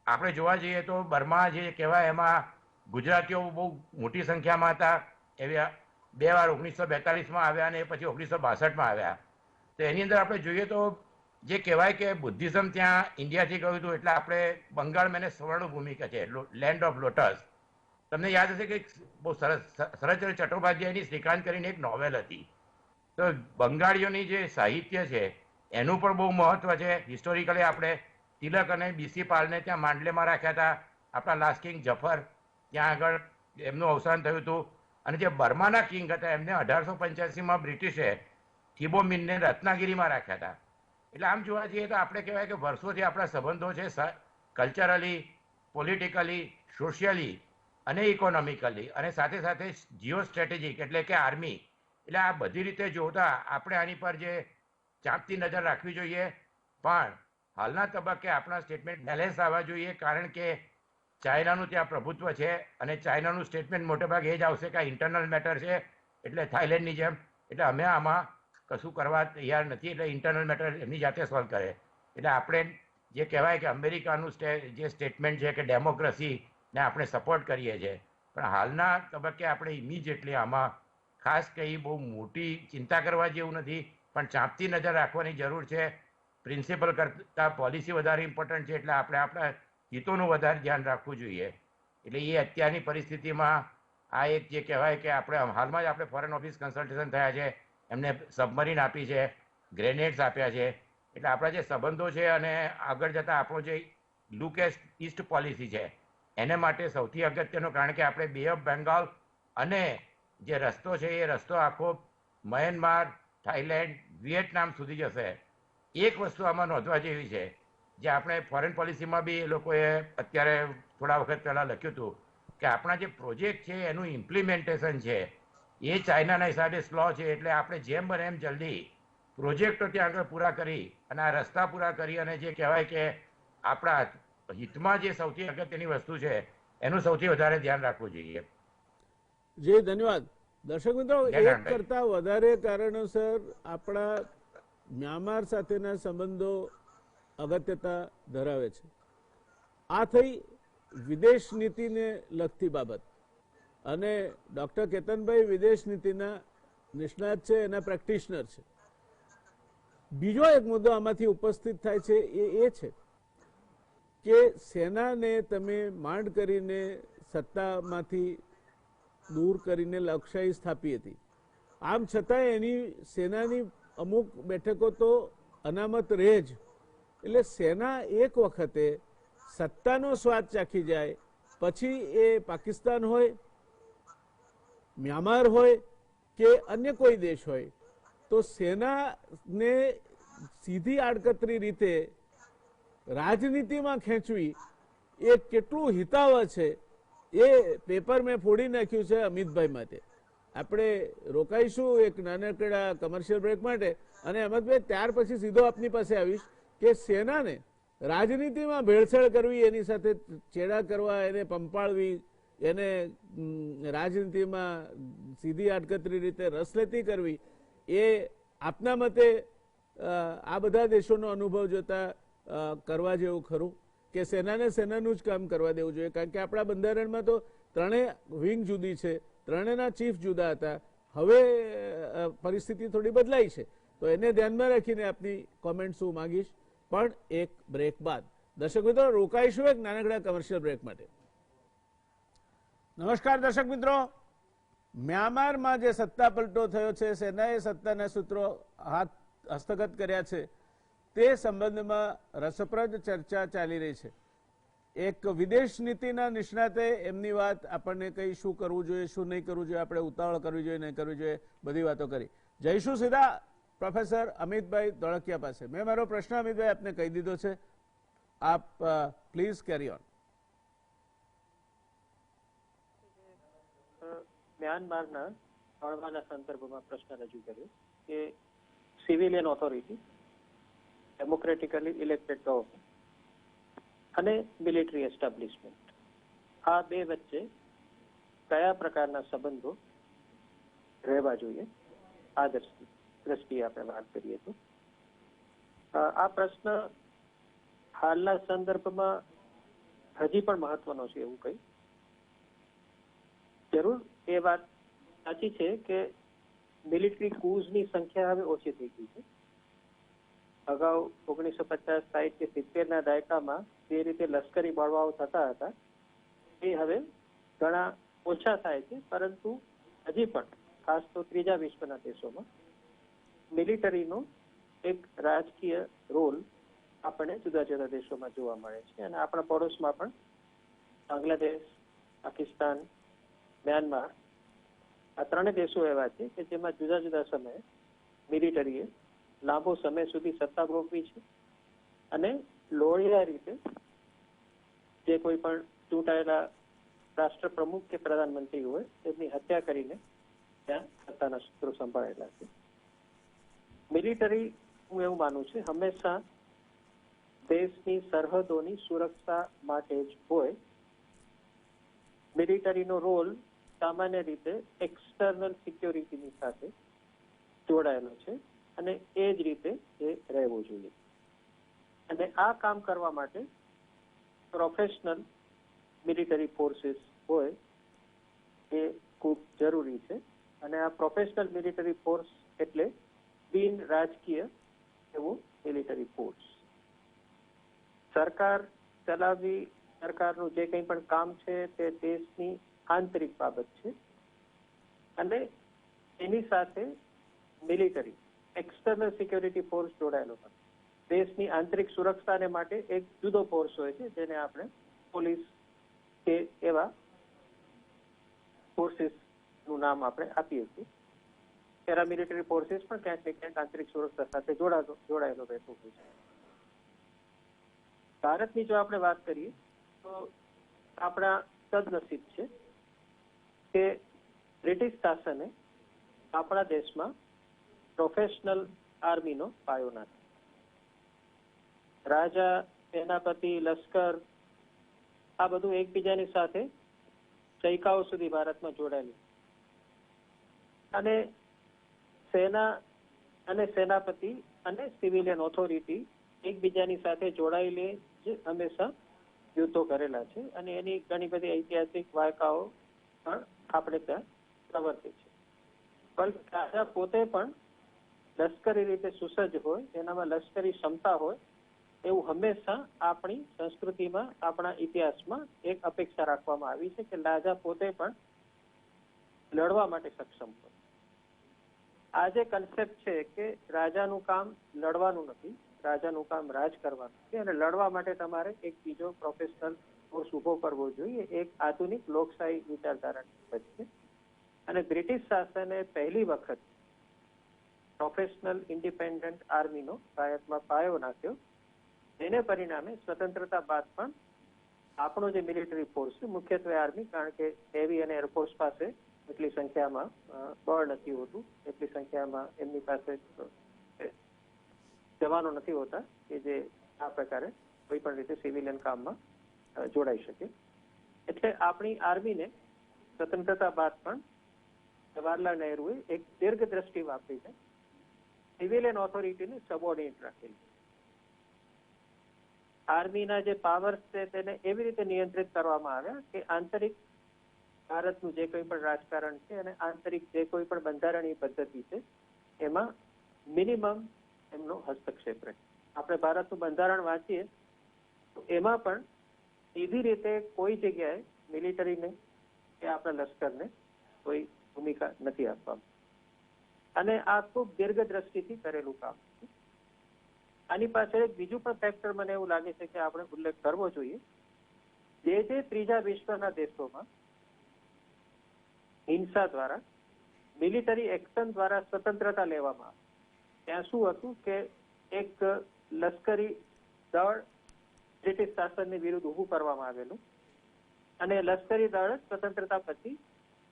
આપણે જોવા જઈએ તો બર્મા જે કહેવાય એમાં ગુજરાતીઓ બહુ મોટી સંખ્યામાં હતા. એવી 2 વાર 1942માં આવ્યા અને પછી 1962માં આવ્યા. તો એની અંદર આપણે જોઈએ તો જે કહેવાય કે બુદ્ધિઝમ ત્યાં ઇન્ડિયાથી ગયું હતું. એટલે આપણે બંગાળમાં એને સ્વર્ણભૂમિ કહે છે, લેન્ડ ઓફ લોટસ. તમને યાદ હશે કે બહુ શરદચંદ્ર ચટ્ટોપાધ્યાયની શ્રીકાંત કરીને એક નોવેલ હતી. તો બંગાળીઓની જે સાહિત્ય છે એનું પણ બહુ મહત્વ છે. હિસ્ટોરિકલી આપણે તિલક અને બીસી પાલને ત્યાં માંડલેમાં રાખ્યા હતા. આપણા લાસ્ટ કિંગ જફર ત્યાં આગળ એમનું અવસાન થયું હતું. અને જે બર્માના કિંગ હતા એમને 1885માં બ્રિટિશે થિબો મિનને રત્નાગીરીમાં રાખ્યા હતા. એટલે આમ જોવા જઈએ તો આપણે કહેવાય કે વર્ષોથી આપણા સંબંધો છે કલ્ચરલી, પોલિટિકલી, સોશિયલી અને ઇકોનોમિકલી અને સાથે સાથે જીઓ સ્ટ્રેટેજિક એટલે કે આર્મી. એટલે આ બધી રીતે જોતા આપણે આની પર જે ચાંપતી નજર રાખવી જોઈએ. પણ હાલના તબક્કે આપણા સ્ટેટમેન્ટ બેલેન્સ આવવા જોઈએ, કારણ કે ચાઇનાનું ત્યાં પ્રભુત્વ છે અને ચાઇનાનું સ્ટેટમેન્ટ મોટેભાગે એ જ આવશે કે આ ઇન્ટરનલ મેટર છે, એટલે થાઈલેન્ડની જેમ. એટલે અમે આમાં કશું કરવા તૈયાર નથી. એટલે ઇન્ટરનલ મેટર એમની જાતે સોલ્વ કરે. એટલે આપણે જે કહેવાય કે અમેરિકાનું જે સ્ટેટમેન્ટ છે કે ડેમોક્રેસીને આપણે સપોર્ટ કરીએ છીએ, પણ હાલના તબક્કે આપણે ઇમિડિયેટલી આમાં ખાસ કંઈ બહુ મોટી ચિંતા કરવા જેવું નથી, પણ ચાંપતી નજર રાખવાની જરૂર છે. પ્રિન્સિપલ કરતાં પોલિસી વધારે ઇમ્પોર્ટન્ટ છે. એટલે આપણે આપણા હિતોનું વધારે ધ્યાન રાખવું જોઈએ. એટલે એ અત્યારની પરિસ્થિતિમાં આ એક જે કહેવાય કે આપણે હાલમાં જ આપણે ફોરેન ઓફિસ કન્સલ્ટેશન થયા છે, એમને સબમરીન આપી છે, ગ્રેનેડ્સ આપ્યા છે. એટલે આપણા જે સંબંધો છે અને આગળ જતાં આપણો જે લુક ઈસ્ટ પોલિસી છે એને માટે સૌથી અગત્યનું, કારણ કે આપણે બે ઓફ બેંગાલ અને જે રસ્તો છે એ રસ્તો આખો મ્યાનમાર, થાઈલેન્ડ, વિયેટનામ સુધી જશે. એક વસ્તુ આમાં નોંધવા જેવી છે, જે આપણે ફોરેન પોલિસીમાં બી એ લોકોએ અત્યારે થોડા વખત પહેલાં લખ્યું હતું કે આપણા જે પ્રોજેક્ટ છે એનું ઇમ્પ્લિમેન્ટેશન છે એ ચાઇનાના હિસાબે સ્લો છે. એટલે આપણે જેમ બને એમ જલ્દી પ્રોજેક્ટો ત્યાં આગળ પૂરા કરી અને આ રસ્તા પૂરા કરી અને જે કહેવાય કે આપણા હિતમાં જે સૌથી અગત્યની વસ્તુ છે એનું સૌથી વધારે ધ્યાન રાખવું જોઈએ. જી ધન્યવાદ. દર્શક મિત્રો, જય એક નારાયણ. કરતા વધારે કારણોસર આપણા મ્યાનમાર સાથેના સંબંધો અગત્યતા ધરાવે છે. આ થઈ વિદેશ નીતિને લગતી બાબત. અને ડૉક્ટર કેતનભાઈ વિદેશ નીતિના નિષ્ણાત છે, એના પ્રેક્ટિશનર છે. બીજો એક મુદ્દો આમાંથી ઉપસ્થિત થાય છે એ છે કે સેનાને તમે માંડ કરીને સત્તામાંથી દૂર કરીને લોકશાહી સ્થાપી હતી. આમ છતાંય એની સેનાની અમુક બેઠકો તો અનામત રહે જ. એટલે સેના એક વખતે સત્તાનો સ્વાદ ચાખી જાય પછી એ પાકિસ્તાન હોય, મ્યાનમાર હોય કે અન્ય કોઈ દેશ હોય, તો સેનાને સીધી આડકતરી રીતે રાજનીતિમાં ખેંચવી એ કેટલું હિતાવહ છે એ પેપર મેં ફોડી નાખ્યું છે અમિતભાઈ માટે. આપણે રોકાઈશું એક નાનકડા કમર્શિયલ બ્રેક માટે, અને અમિતભાઈ ત્યાર પછી સીધો આપની પાસે આવીશ કે સેનાને રાજનીતિમાં ભેળસેળ કરવી, એની સાથે ચેડા કરવા, એને પંપાળવી, એને રાજનીતિમાં સીધી આડકતરી રીતે રસ લેતી કરવી, એ આપના મતે આ બધા દેશોનો અનુભવ જોતા કરવા જેવું ખરું કે સેનાને સેનાનું જ કામ કરવા દેવું જોઈએ? કારણ કે આપણા બંધારણમાં તો ત્રણેય વિંગ જુદી છે, ત્રણેયના ચીફ જુદા હતા. હવે પરિસ્થિતિ થોડી બદલાઈ છે, તો એને ધ્યાનમાં રાખીને આપની કોમેન્ટ્સ હું માંગીશ, પણ એક બ્રેક બાદ. દર્શક મિત્રો, રોકાઈશું એક નાનકડા કમર્શિયલ બ્રેક માટે. નમસ્કાર દર્શક મિત્રો, મ્યાનમારમાં જે સત્તા પલટો થયો છે, સેનાએ સત્તાના સૂત્રો હસ્તગત કર્યા છે, તે સંબંધમાં રસપ્રદ ચર્ચા ચાલી રહી છે. એક વિદેશ નીતિના નિષ્ણાતે એમની વાત આપણને કઈ શું કરવું જોઈએ, શું નહીં કરવું જોઈએ, આપણે ઉતાવળ કરવી જોઈએ, નહીં કરવી જોઈએ, બધી વાતો કરી. જઈશું સીધા પ્રોફેસર અમિતભાઈ ધોળકિયા પાસે. મેં મારો પ્રશ્ન અમિતભાઈ આપને કહી દીધો છે, આપ પ્લીઝ કેરી ઓન. મ્યાનમારના હળવાના સંદર્ભમાં પ્રશ્ન રજૂ કર્યો કે સિવિલિયન ઓથોરિટી, ડેમોક્રેટિકલી ઇલેક્ટેડ ગવર્મેન્ટ અને મિલિટરી એસ્ટાબ્લિશમેન્ટ, આ બે વચ્ચે કયા પ્રકારના સંબંધો રહેવા જોઈએ, આ દ્રષ્ટિએ આપણે વાત કરીએ તો આ પ્રશ્ન હાલના સંદર્ભમાં હજી પણ મહત્વનો છે એવું કહી. જરૂર એ વાત સાચી છે કે મિલિટરી કૂઝની સંખ્યા હવે ઓછી થઈ ગઈ છે. અગાઉ 1950, 60 કે 70ના દાયકામાં જે રીતે લશ્કરી બળવાઓ થતા હતા એ હવે ઘણા ઓછા થાય છે, પરંતુ હજી પણ ખાસ તો ત્રીજા વિશ્વના દેશોમાં મિલિટરીનો એક રાજકીય રોલ આપણને જુદા જુદા દેશોમાં જોવા મળે છે. અને આપણા પડોશમાં પણ બાંગ્લાદેશ, પાકિસ્તાન, મ્યાનમાર, આ ત્રણેય દેશો એવા છે કે જેમાં જુદા જુદા સમયે મિલિટરીએ લાંબો સમય સુધી સત્તા ભોગવી છે અને લોહીયા રીતે જે કોઈ પણ ચૂંટાયેલા રાષ્ટ્ર પ્રમુખ કે પ્રધાનમંત્રી હોય તેમની હત્યા કરીને ત્યાં સત્તાના સૂત્રો સંભાળેલા છે. મિલિટરી, હું એવું માનું છું, હંમેશા દેશની સરહદોની સુરક્ષા માટે જ હોય. મિલિટરીનો રોલ સામાન્ય રીતે એક્સટર્નલ સિક્યોરિટીની સાથે જોડાયેલો છે અને એ જ રીતે એ રહેવું જોઈએ. અને આ કામ કરવા માટે પ્રોફેશનલ મિલિટરી ફોર્સિસ હોય એ ખૂબ જરૂરી છે. અને આ પ્રોફેશનલ મિલિટરી ફોર્સ એટલે બિન રાજકીય એવું મિલિટરી ફોર્સ. સરકાર ચલાવવી, સરકારનું જે કંઈ પણ કામ છે તે દેશની આંતરિક બાબત છે અને એની સાથે મિલિટરી એક્સટર્નલ સિક્યોરિટી ફોર્સ જોડાયેલો નથી. દેશની આંતરિક સુરક્ષાને માટે એક જુદો ફોર્સ હોય છે જેને આપણે પોલીસ કે એવા ફોર્સિસનું નામ આપણે આપીએ છીએ. પેરામિલિટરી ફોર્સિસ પણ ક્યાંક ને ક્યાંક આંતરિક સુરક્ષા સાથે જોડાયેલો રહેતો હોય છે. ભારતની જો આપણે વાત કરીએ તો આપણા સદનસીબ છે કે બ્રિટિશ શાસને આપણા દેશમાં પ્રોફેશનલ આર્મીનો પાયો નાખ્યો. રાજા, સેનાપતિ, લશ્કર આ બધું એકબીજાની સાથે સૈકાઓ સુધી ભારતમાં જોડાયેલું અને સેના અને સેનાપતિ અને સિવિલિયન ઓથોરિટી એકબીજાની સાથે જોડાયેલી જ હંમેશા યુદ્ધો કરેલા છે અને એની ઘણી બધી ઐતિહાસિક વાર્તાઓ પણ આપણે ત્યાં પ્રવર્તે છે. પણ રાજા પોતે પણ લશ્કરી રીતે સુસજ્જ હોય, એનામાં લશ્કરી ક્ષમતા હોય એવું હંમેશા આપણી સંસ્કૃતિમાં, આપણા ઇતિહાસમાં એક અપેક્ષા રાખવામાં આવી છે કે રાજા પોતે પણ લડવા માટે સક્ષમ હોય. આ જે કન્સેપ્ટ છે કે રાજાનું કામ લડવાનું નથી, રાજાનું કામ રાજ કરવાનું છે અને લડવા માટે તમારે એક બીજો પ્રોફેશનલ કોર્સ ઉભો કરવો જોઈએ, એક આધુનિક લોકશાહી વિચારધારાની વચ્ચે. અને બ્રિટિશ શાસને પહેલી વખત પ્રોફેશનલ ઇન્ડિપેન્ડન્ટ આર્મીનો ભારતમાં પાયો નાખ્યો. એને પરિણામે સ્વતંત્રતા બાદ પણ આપણો જે મિલિટરી ફોર્સ છે, મુખ્યત્વે આર્મી, કારણ કે નેવી અને એરફોર્સ પાસે એટલી સંખ્યામાં બળ નથી હોતું, એટલી સંખ્યામાં એમની પાસે જવાનો નથી હોતા કે જે આ પ્રકારે કોઈ પણ રીતે સિવિલિયન કામમાં જોડાઈ શકે. એટલે આપણી આર્મીને સ્વતંત્રતા બાદ પણ જવાહરલાલ નહેરુએ એક દીર્ઘ દ્રષ્ટિ વાપરી છે, સિવિલિયન ઓથોરિટીને સબોર્ડિનેટ રાખેલી. આર્મીના જે પાવર્સ છે તેને એવી રીતે નિયંત્રિત કરવામાં આવ્યા કે આંતરિક ભારતનું જે કોઈ પણ રાજકારણ છે અને આંતરિક જે કોઈ પણ બંધારણીય પદ્ધતિ છે એમાં મિનિમમ એમનો હસ્તક્ષેપ રહે. આપણે ભારતનું બંધારણ વાંચીએ તો એમાં પણ સીધી રીતે કોઈ જગ્યાએ મિલિટરીને કે આપણા લશ્કરને કોઈ ભૂમિકા નથી આપવામાં. અને આ ખૂબ દીર્ઘ દ્રષ્ટિથી કરેલું કામ છે. આની પાછળ એક બીજું પણ ફેક્ટર મને એવું લાગે છે કે આપણે ઉલ્લેખ કરવો જોઈએ. જે ત્રીજા વિશ્વના દેશોમાં હિંસા દ્વારા, મિલિટરી એક્શન દ્વારા સ્વતંત્રતા લેવામાં આવી, ત્યાં શું હતું કે એક લશ્કરી દળ બ્રિટિશ શાસનની વિરુદ્ધ ઊભું કરવામાં આવેલું અને લશ્કરી દળ સ્વતંત્રતા પછી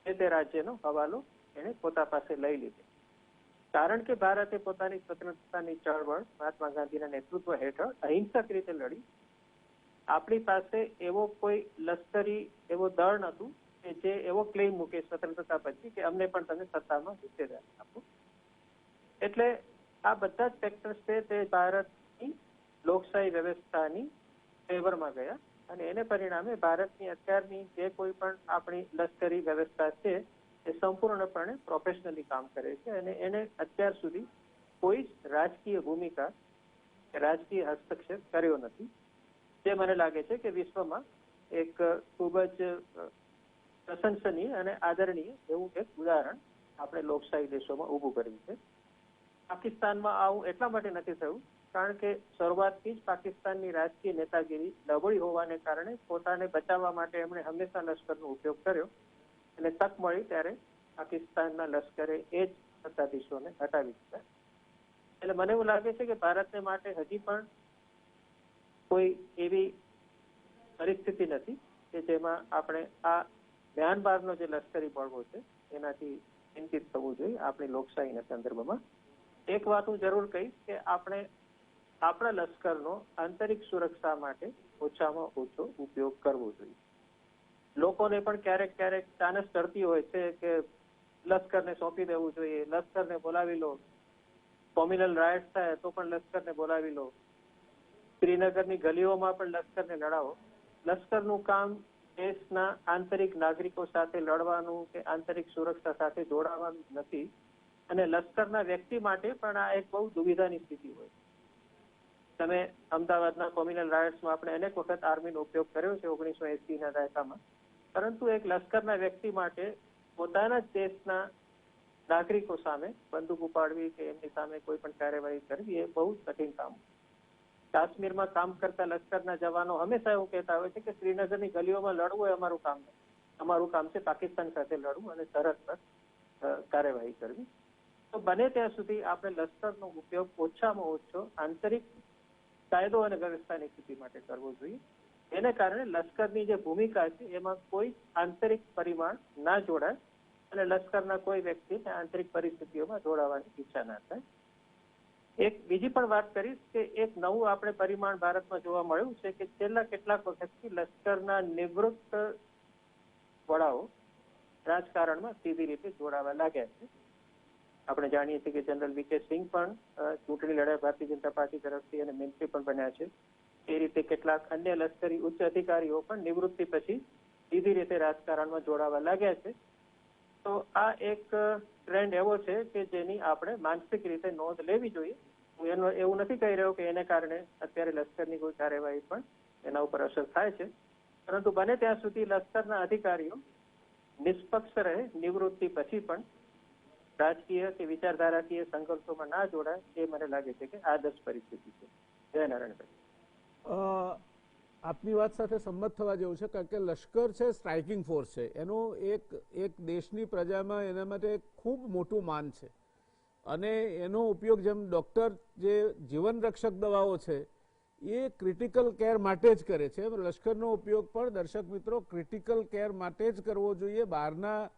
તે રાજ્યનો હવાલો એને પોતા પાસે લઈ લીધો. કારણ કે ભારતે પોતાની સ્વતંત્રતાની ચળવળ મહાત્મા ગાંધીના નેતૃત્વ હેઠળ અહિંસક રીતે લડી. આપણી પાસે એવો કોઈ લશ્કરી એવો દળ નહોતું કે જે એવો ક્લેમ મૂકે સ્વતંત્રતા પછી કે અમને પણ તમે સત્તામાં હિસ્સેદારી આપો. એટલે આ બધા જ ફેક્ટર્સ છે તે ભારતની લોકશાહી વ્યવસ્થાની ફેવરમાં ગયા અને એને પરિણામે ભારતની અત્યારની જે કોઈ પણ આપણી લશ્કરી વ્યવસ્થા છે એ સંપૂર્ણપણે પ્રોફેશનલી કામ કરે છે અને એને અત્યાર સુધી કોઈ જ રાજકીય ભૂમિકા, રાજકીય હસ્તક્ષેપ કર્યો નથી. જે મને લાગે છે કે વિશ્વમાં એક ખૂબ જ પ્રશંસનીય અને આદરણીય એવું એક ઉદાહરણ આપણે લોકશાહી દેશોમાં ઊભું કર્યું છે. પાકિસ્તાનમાં આવું એટલા માટે નથી થયું કારણ કે શરૂઆતથી જ પાકિસ્તાનની રાજકીય નેતાગીરી નબળી હોવાને કારણે પોતાને બચાવવા માટે એમણે હંમેશા લશ્કરનો ઉપયોગ કર્યો અને તક મળી ત્યારે પાકિસ્તાનના લશ્કરે એ જ સત્તાધીશોને હટાવી દીધા. એટલે મને એવું લાગે છે કે ભારતને માટે હજી પણ કોઈ એવી પરિસ્થિતિ નથી કે જેમાં આપણે આ મ્યાનમારનો જે લશ્કરી બળવો છે એનાથી ચિંતિત થવું જોઈએ આપણી લોકશાહીના સંદર્ભમાં. એક વાત હું જરૂર કહીશ કે આપણે આપણા લશ્કરનો આંતરિક સુરક્ષા માટે ઓછામાં ઓછો ઉપયોગ કરવો જોઈએ. લોકોને પણ ક્યારેક ક્યારેક ચાનસ ચડતી હોય છે કે લશ્કરને સોંપી દેવું જોઈએ, લશ્કરને બોલાવી લો, કોમ્યુનલ રાયટ્સ થાય તો પણ લશ્કરને બોલાવી લો, શ્રીનગરની ગલીઓમાં પણ લશ્કરને લડાવો. લશ્કરનું કામ દેશના આંતરિક નાગરિકો સાથે લડવાનું કે આંતરિક સુરક્ષા સાથે જોડાવાનું નથી અને લશ્કરના વ્યક્તિ માટે પણ આ એક બહુ દુવિધાની સ્થિતિ હોય. તમે અમદાવાદના કોમ્યુનલ રાયટ્સમાં આપણે અનેક વખત આર્મીનો ઉપયોગ કર્યો છે 1980ના દાયકામાં, પરંતુ એક લશ્કરના વ્યક્તિ માટે પોતાના જ દેશના નાગરિકો સામે બંદૂક ઉપાડવી કે એમની સામે કોઈ પણ કાર્યવાહી કરવી એ બહુ કઠિન કામ. કાશ્મીરમાં કામ કરતા લશ્કરના જવાનો હંમેશા એવું કહેતા હોય છે કે શ્રીનગરની ગલીઓમાં લડવું એ અમારું કામ નથી, અમારું કામ છે પાકિસ્તાન સાથે લડવું અને સરહદ પર કાર્યવાહી કરવી. તો બને ત્યાં સુધી આપણે લશ્કરનો ઉપયોગ ઓછામાં ઓછો આંતરિક કાયદો અને વ્યવસ્થાની સ્થિતિ માટે કરવો જોઈએ. એને કારણે લશ્કરની જે ભૂમિકા છે એમાં કોઈ આંતરિક પરિમાણ ના જોડાય અને લશ્કરના કોઈ વ્યક્તિને આંતરિક પરિસ્થિતિઓમાં જોડાવાની ઈચ્છા ના થાય. એક બીજી પણ વાત કરીશ કે એક નવું આપણે પરિમાણ ભારતમાં જોવા મળ્યું છે કે છેલ્લા કેટલાક વખતથી લશ્કરના નિવૃત્ત વડાઓ રાજકારણમાં સીધી રીતે જોડાવા લાગ્યા છે. આપણે જાણીએ છીએ કે જનરલ વીકે સિંહ પણ ચૂંટણી લડ્યા ભારતીય જનતા પાર્ટી તરફથી અને મંત્રી પણ બન્યા છે. એ રીતે કેટલાક અન્ય લશ્કરી ઉચ્ચ અધિકારીઓ પણ નિવૃત્તિ પછી સીધી રીતે રાજકારણમાં જોડાવા લાગ્યા છે. તો આ એક ટ્રેન્ડ એવો છે કે જેની આપણે માનસિક રીતે નોંધ લેવી જોઈએ. હું એવું નથી કહી રહ્યો કે એને કારણે અત્યારે લશ્કરની કોઈ કાર્યવાહી પણ એના ઉપર અસર થાય છે, પરંતુ બને ત્યાં સુધી લશ્કરના અધિકારીઓ નિષ્પક્ષ રહે, નિવૃત્તિ પછી પણ રાજકીય કે વિચારધારાકીય સંઘર્ષોમાં ના જોડાય, એ મને લાગે છે કે આદર્શ પરિસ્થિતિ છે. જય નારાયણભાઈ. આપની વાત સાથે સંમત થવા જેવું છે, કારણ કે લશ્કર છે સ્ટ્રાઇકિંગ ફોર્સ છે, એનું એક દેશની પ્રજામાં એના માટે ખૂબ મોટું માન છે અને એનો ઉપયોગ જેમ ડૉક્ટર જે જીવન રક્ષક દવાઓ છે એ ક્રિટિકલ કેર માટે જ કરે છે, લશ્કરનો ઉપયોગ પણ દર્શક મિત્રો ક્રિટિકલ કેર માટે જ કરવો જોઈએ. બહારના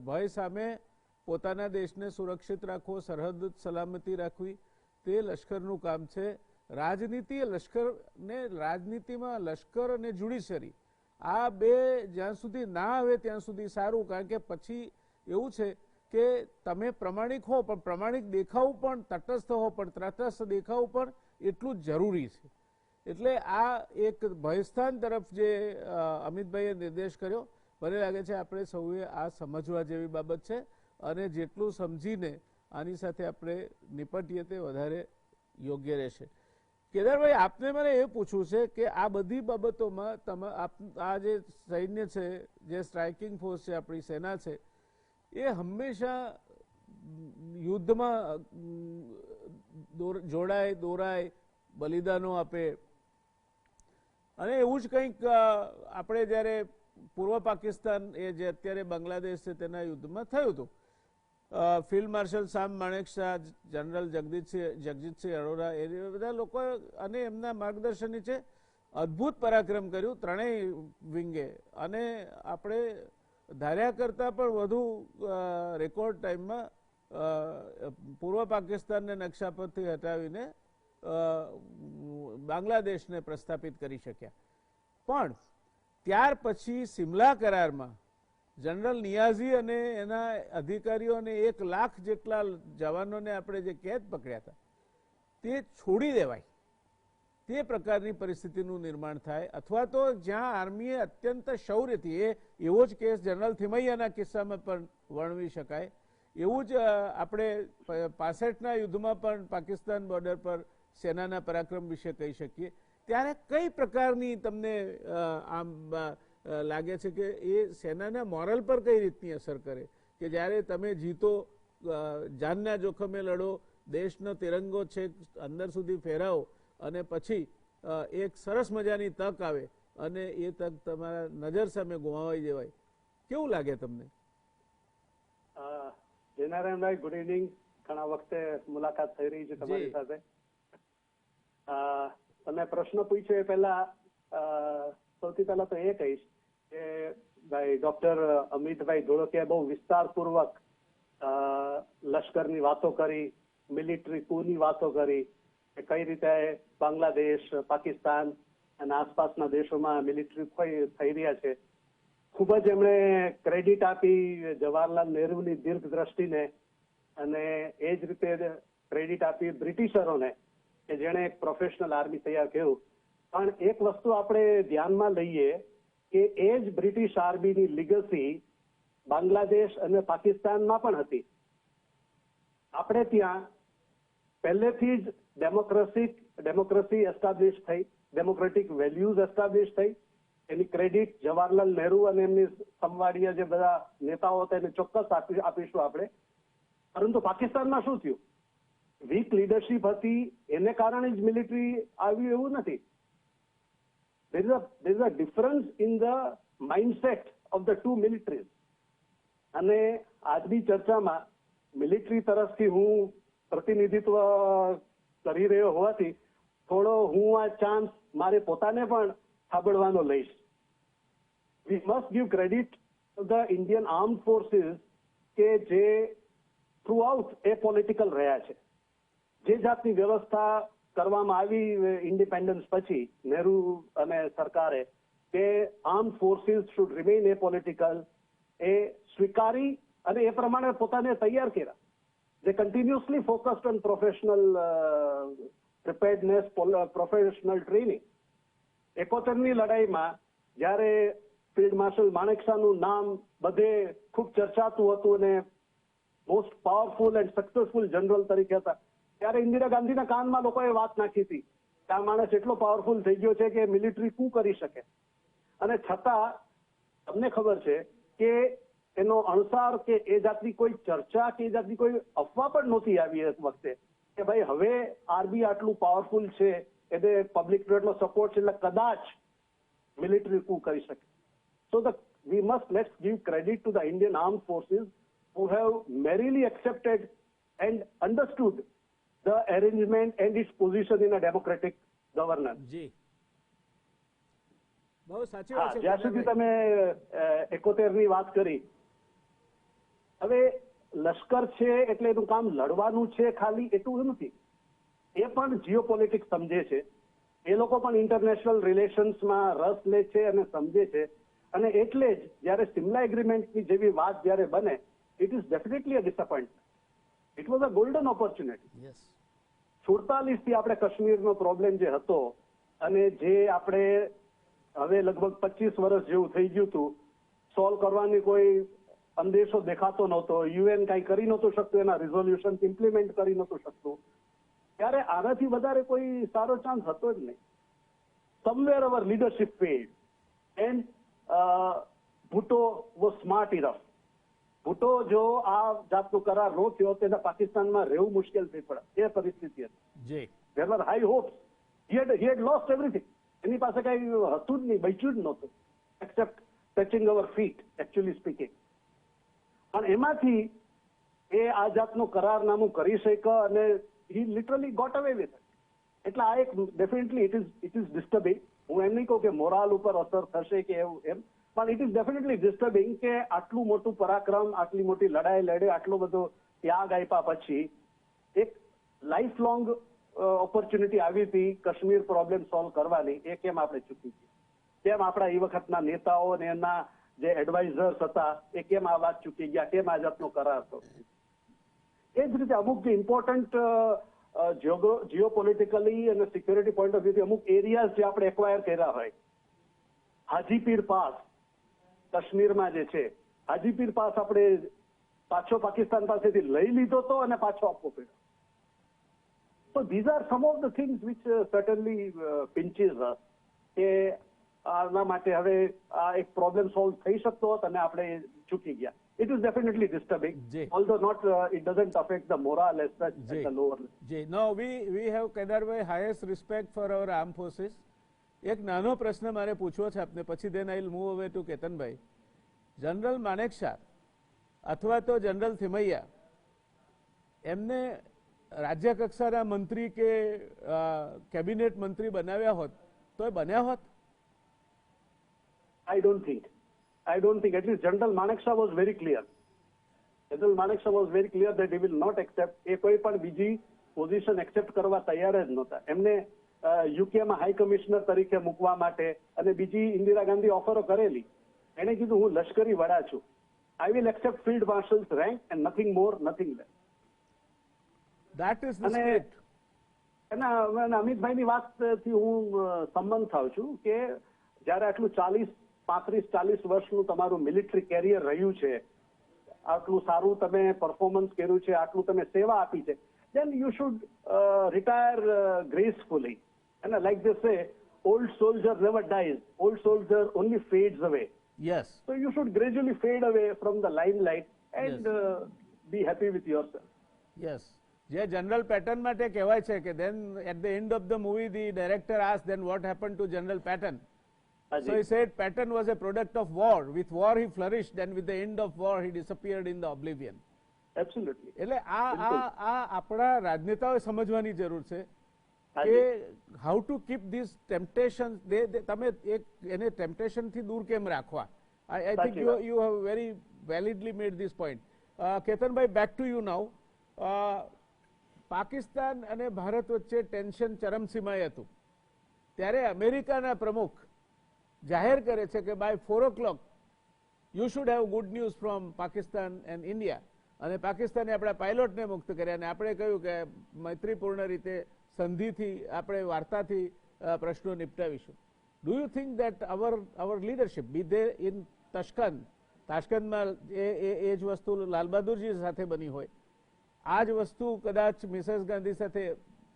ભય સામે પોતાના દેશને સુરક્ષિત રાખવો, સરહદ સલામતી રાખવી, તે લશ્કરનું કામ છે. રાજનીતિમાં લશ્કર અને જ્યુડિશરી આ બે જ્યાં સુધી ના આવે ત્યાં સુધી સારું, કારણ કે પછી એવું છે કે તમે પ્રમાણિક હો પણ પ્રમાણિક દેખાવું પણ, તટસ્થ હો પણ તટસ્થ દેખાવું પણ એટલું જ જરૂરી છે. એટલે આ એક ભયસ્થાન તરફ જે અમિતભાઈએ નિર્દેશ કર્યો, મને લાગે છે આપણે સૌએ આ સમજવા જેવી બાબત છે અને જેટલું સમજીને આની સાથે આપણે નિપટીએ તે વધારે યોગ્ય રહેશે. કેદારભાઈ, આપને મને એ પૂછવું છે કે આ બધી બાબતોમાં આ જે સૈન્ય છે, જે સ્ટ્રાઇકિંગ ફોર્સ છે, આપણી સેના છે, એ હંમેશા યુદ્ધમાં જોડાય, દોરાય, બલિદાનો આપે અને એવું જ કંઈક આપણે જ્યારે પૂર્વ પાકિસ્તાન એ જે અત્યારે બાંગ્લાદેશ છે તેના યુદ્ધમાં થયું હતું. ફિલ્ડ માર્શલ શામ માણેકશા, જનરલ જગજીતસિંહ અરોરા, એ બધા લોકો અને એમના માર્ગદર્શન નીચે અદ્ભુત પરાક્રમ કર્યું ત્રણેય વિંગે અને આપણે ધાર્યા કરતાં પણ વધુ રેકોર્ડ ટાઈમમાં પૂર્વ પાકિસ્તાનને નકશા પરથી હટાવીને બાંગ્લાદેશને પ્રસ્થાપિત કરી શક્યા. પણ ત્યાર પછી સિમલા કરારમાં જનરલ નિયાઝી અને એના અધિકારીઓને 1 લાખ જેટલા જવાનોને આપણે જે કેદ પકડ્યા હતા તે છોડી દેવાય, તે પ્રકારની પરિસ્થિતિનું નિર્માણ થાય, અથવા તો જ્યાં આર્મીએ અત્યંત શૌર્યથી, એવો જ કેસ જનરલ થિમૈયાના કિસ્સામાં પણ વર્ણવી શકાય. એવું જ આપણે 65ના યુદ્ધમાં પણ પાકિસ્તાન બોર્ડર પર સેનાના પરાક્રમ વિશે કહી શકીએ. ત્યારે કઈ પ્રકારની તમને આમ લાગે છે કે એ સેનાના મોરલ પર કઈ રીતની અસર કરે કે જ્યારે તમે જીતો, જાનના જોખમે લડો, દેશનો તિરંગો છે અંદર સુધી ફેરાવો અને પછી એક સરસ મજાની તક આવે અને એ તક તમારા નજર સામે ગુમાવાઈ જવાય, કેવું લાગે તમને? જય નારાયણભાઈ, ગુડ ઇવનિંગ. ઘણા વખતે મુલાકાત થઈ રહી છે તમારી સાથે. તમે પ્રશ્ન પૂછ્યો એ પહેલા સૌથી પહેલા તો એ કહીશ કે ભાઈ ડોક્ટર અમિતભાઈ ધોળકિયાએ બહુ વિસ્તારપૂર્વક લશ્કરની વાતો કરી, મિલિટરી કુની વાતો કરી, કે કઈ રીતે બાંગ્લાદેશ, પાકિસ્તાન અને આસપાસના દેશોમાં મિલિટરી થઈ રહ્યા છે. ખૂબ જ એમણે ક્રેડિટ આપી જવાહરલાલ નહેરુની દીર્ઘ દ્રષ્ટિને અને એ જ રીતે ક્રેડિટ આપી બ્રિટિશરોને કે જેણે એક પ્રોફેશનલ આર્મી તૈયાર કર્યું. પણ એક વસ્તુ આપણે ધ્યાનમાં લઈએ કે એ જ બ્રિટિશ આર્મીની લીગસી બાંગ્લાદેશ અને પાકિસ્તાનમાં પણ હતી. આપણે ત્યાં પહેલેથી જ ડેમોક્રેસી એસ્ટાબ્લિશ થઈ, ડેમોક્રેટિક વેલ્યુઝ એસ્ટાબ્લિશ થઈ. એની ક્રેડિટ જવાહરલાલ નહેરુ અને એમની સંવાદીય જે બધા નેતાઓ હતા એને ચોક્કસ આપીશું આપણે. પરંતુ પાકિસ્તાનમાં શું થયું? વીક લીડરશીપ હતી, એને કારણે જ મિલિટરી આવ્યું એવું નથી. there is a difference in the mindset of the two militaries. અને આજની ચર્ચામાં મિલિટરી તરફથી હું પ્રતિનિધિત્વ કરી રહ્યો હોવાથી થોડો હું આ ચાન્સ મારે પોતાને પણ સાંભળવાનો લઈશ. We must give credit to the Indian armed forces કે જે થ્રુઆઉટ એ પોલિટિકલ રહ્યા છે. જે જાતની વ્યવસ્થા કરવામાં આવી ઇન્ડિપેન્ડન્સ પછી નહેરુ અને સરકારે કે armed forces should remain apolitical, એ સ્વીકારી અને એ પ્રમાણે પોતાને તૈયાર કર્યા. They continuously focused on professional preparedness, professional training. 71ની લડાઈમાં જ્યારે ફિલ્ડ માર્શલ માણેકશાહનું નામ બધે ખૂબ ચર્ચાતું હતું અને most powerful and successful general તરીકે હતા, ત્યારે ઇન્દિરા ગાંધીના કાનમાં લોકોએ વાત નાખી હતી કે આ માણસ એટલો પાવરફુલ થઈ ગયો છે કે મિલિટરી કુ કરી શકે. અને છતાં તમને ખબર છે કે એનો અણસાર કે એ જાતની કોઈ ચર્ચા કે એ જાતની કોઈ અફવા પણ નહોતી આવી એ વખતે કે ભાઈ હવે આર્મી આટલું પાવરફુલ છે, એને પબ્લિકનો એટલો સપોર્ટ છે એટલે કદાચ મિલિટરી કુ કરી શકે. So we must let's give credit to the Indian armed forces who have merrily accepted and understood the arrangement and its position in a democratic governance. જી બહુ સાચી હા, વાત છે જ્યાં સુધી કેતનભાઈ. તમે 71ની વાત કરી, હવે લશ્કર છે એટલે એનું કામ લડવાનું છે ખાલી એટલું નથી, એ પણ જીઓપોલિટિક્સ સમજે છે, એ લોકો પણ ઇન્ટરનેશનલ રિલેશન્સમાં રસ લે છે અને સમજે છે. અને એટલે જ જયારે સિમલા એગ્રીમેન્ટની જેવી વાત જયારે બને, it is definitely a disappointment. It was a golden opportunity. Yes 47થી આપણે કાશ્મીરનો પ્રોબ્લેમ જે હતો અને જે આપણે હવે લગભગ 25 વર્ષ જેવું થઈ ગયું હતું, સોલ્વ કરવાની કોઈ અંદેશો દેખાતો નહોતો, યુએન કઈ કરી નહોતું શકતું, એના રિઝોલ્યુશન ઇમ્પ્લિમેન્ટ કરી નહોતું શકતું, ત્યારે આનાથી વધારે કોઈ સારો ચાન્સ હતો જ નહીં. Somewhere our leadership failed and Bhutto was smart enough. Bhutto જો આ જાતનો કરાર ન થયો તો પાકિસ્તાનમાં રહેવું મુશ્કેલ થઈ પડે, એ પરિસ્થિતિ હતી. જી There were high hopes. He had lost everything. એની પાસે કઈ હતું જ નહીં, બચ્યું જ નહોતું, except touching our feet, actually speaking. પણ એમાંથી એ આ જાતનું કરારનામું કરી શક્યા અને he literally got away with it. એટલે આ એક ડેફિનેટલી ઇટ ઇઝ ડિસ્ટર્બિંગ. હું એમ નહીં કહું કે મોરાલ ઉપર અસર થશે કે એવું એમ, પણ ઇટ ઇઝ ડેફિનેટલી ડિસ્ટર્બિંગ કે આટલું મોટું પરાક્રમ, આટલી મોટી લડાઈ લડે, આટલો બધો ત્યાગ આપ્યા પછી એક લાઈફ લોંગ ઓપોર્ચ્યુનિટી આવી હતી કાશ્મીર પ્રોબ્લેમ સોલ્વ કરવાની, એ કેમ આપણે ચૂકી ગયા? કેમ આપણા એ વખતના નેતાઓ અને એના જે એડવાઇઝર્સ હતા એ કેમ આ વાત ચૂકી ગયા? કેમ આ જાતનો કરાર હતો? એ જ રીતે અમુક જે ઇમ્પોર્ટન્ટ જીઓપોલિટિકલી અને સિક્યોરિટી પોઈન્ટ ઓફ વ્યૂથી અમુક એરિયાઝ જે આપણે એક્વાયર કર્યા હોય, હાજીપીર પાસ કાશ્મીરમાં જે છે, હાજીપીર પાસ આપણે પાછો પાકિસ્તાન પાસેથી લઈ લીધો હતો અને પાછો આપવો પડ્યો. So these are some of the things which certainly pinches us. કે આના માટે હવે આ એક પ્રોબ્લેમ સોલ્વ થઈ શકતો હતો અને આપણે ચૂકી ગયા. It is definitely disturbing, although not it doesn't affect the morale as such at the lower level. G no we have કેદારભાઈ highest respect for our armed forces. એક નાનો પ્રશ્ન મારે પૂછવો છે આપને, પછી then I will move away to Ketanbhai. General Manekshaw અથવા તો general થિમૈયા એમને રાજ્ય કક્ષાના મંત્રી કે કેબિનેટ મંત્રી બનાવ્યા હોત તો એ બન્યા હોત? I don't think. At least General Manekshaw was very clear. General Manekshaw was very clear that he will not accept. એ કોઈ પણ બીજી પોઝિશન એક્સેપ્ટ કરવા તૈયાર જ નહોતા. એમને યુકેમાં હાઈ કમિશનર તરીકે મૂકવા માટે અને બીજી ઇન્દિરા ગાંધી ઓફરો કરેલી. એણે કીધું હું લશ્કરી વડા છું. I will accept field marshal's rank and nothing more, nothing less. That is the spirit. અને અમિતભાઈની વાતથી હું સંબંધ થાઉં છું કે જયારે આટલું 35-40 વર્ષનું તમારું મિલિટરી કેરિયર રહ્યું છે, આટલું સારું તમે પરફોર્મન્સ કર્યું છે, આટલું તમે સેવા આપી છે, then you should retire gracefully. And like they say, old soldier never dies, old soldier only fades away. Yes. So you should gradually fade away from the limelight and be happy with yourself. Yes. જે general pattern માટે કહેવાય છે કે then at the end of the movie the director asked then what happened to General Patton. So he said Patton was a product of war. With war he flourished and with the end of war he disappeared in the oblivion. Absolutely. એટલે આ આપણા રાજનેતાઓએ સમજવાની જરૂર છે કે how to keep these temptations, તમે એને temptation થી દૂર કેમ રાખવા. I think you have very validly made this point. Ketanbhai, back to you now. Pakistan અને ભારત વચ્ચે ટેન્શન ચરમસીમાએ હતું ત્યારે અમેરિકાના પ્રમુખ જાહેર કરે છે કે by 4 o'clock you should have good news from Pakistan and India. અને પાકિસ્તાને આપણા પાયલોટને મુક્ત કર્યા અને આપણે કહ્યું કે મૈત્રીપૂર્ણ રીતે સંધિથી આપણે વાર્તાથી પ્રશ્નો નિપટાવીશું. Do you think that our leadership be they in તાશ્કંદમાં એ જ વસ્તુ લાલબહાદુરજી સાથે બની હોય, આ જ વસ્તુ કદાચ મિસેસ ગાંધી સાથે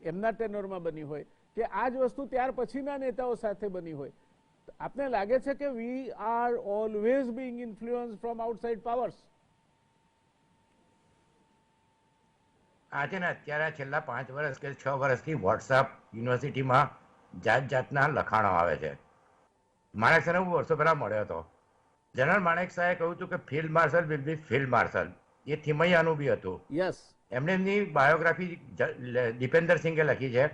એમના ટેનોરમાં બની હોય, કે આ જ વસ્તુ ત્યાર પછીના નેતાઓ સાથે બની હોય, આપને લાગે છે કે we are always being influence from outside powers? આ છે ને અત્યારે છેલ્લા 5 વર્ષ કે 6 વર્ષથી વોટ્સઅપ યુનિવર્સિટીમાં જાત જાતના લખાણો આવે છે. માણેક સાહેબ હું વર્ષો પહેલા મળ્યો હતો. જનરલ માણેક સાહેબે કહ્યું હતું કે field marshal will be field marshal. એ થિમૈયાનું બી હતું. યસ, એમણે એમની બાયોગ્રાફી દીપેન્દર સિંઘે લખી છે.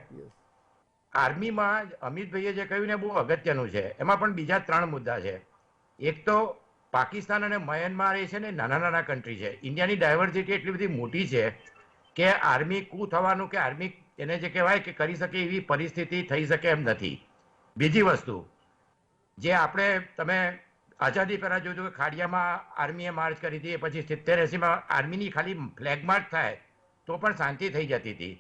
આર્મીમાં અમિતભાઈએ જે કહ્યું ને બહુ અગત્યનું છે. એમાં પણ બીજા 3 મુદ્દા છે. એક તો પાકિસ્તાન અને મ્યાનમાર એ છે ને નાના નાના કન્ટ્રી છે. ઇન્ડિયાની ડાયવર્સિટી એટલી બધી મોટી છે કે આર્મી કૂ થવાનું કે આર્મી એને જે કહેવાય કે કરી શકે એવી પરિસ્થિતિ થઈ શકે એમ નથી. બીજી વસ્તુ જે આપણે તમે આઝાદી પહેલા જોયું કે ખાડિયામાં આર્મીએ માર્ચ કરી હતી, પછી 70-80માં આર્મીની ખાલી ફ્લેગ માર્ચ થાય તો પણ શાંતિ થઈ જતી હતી.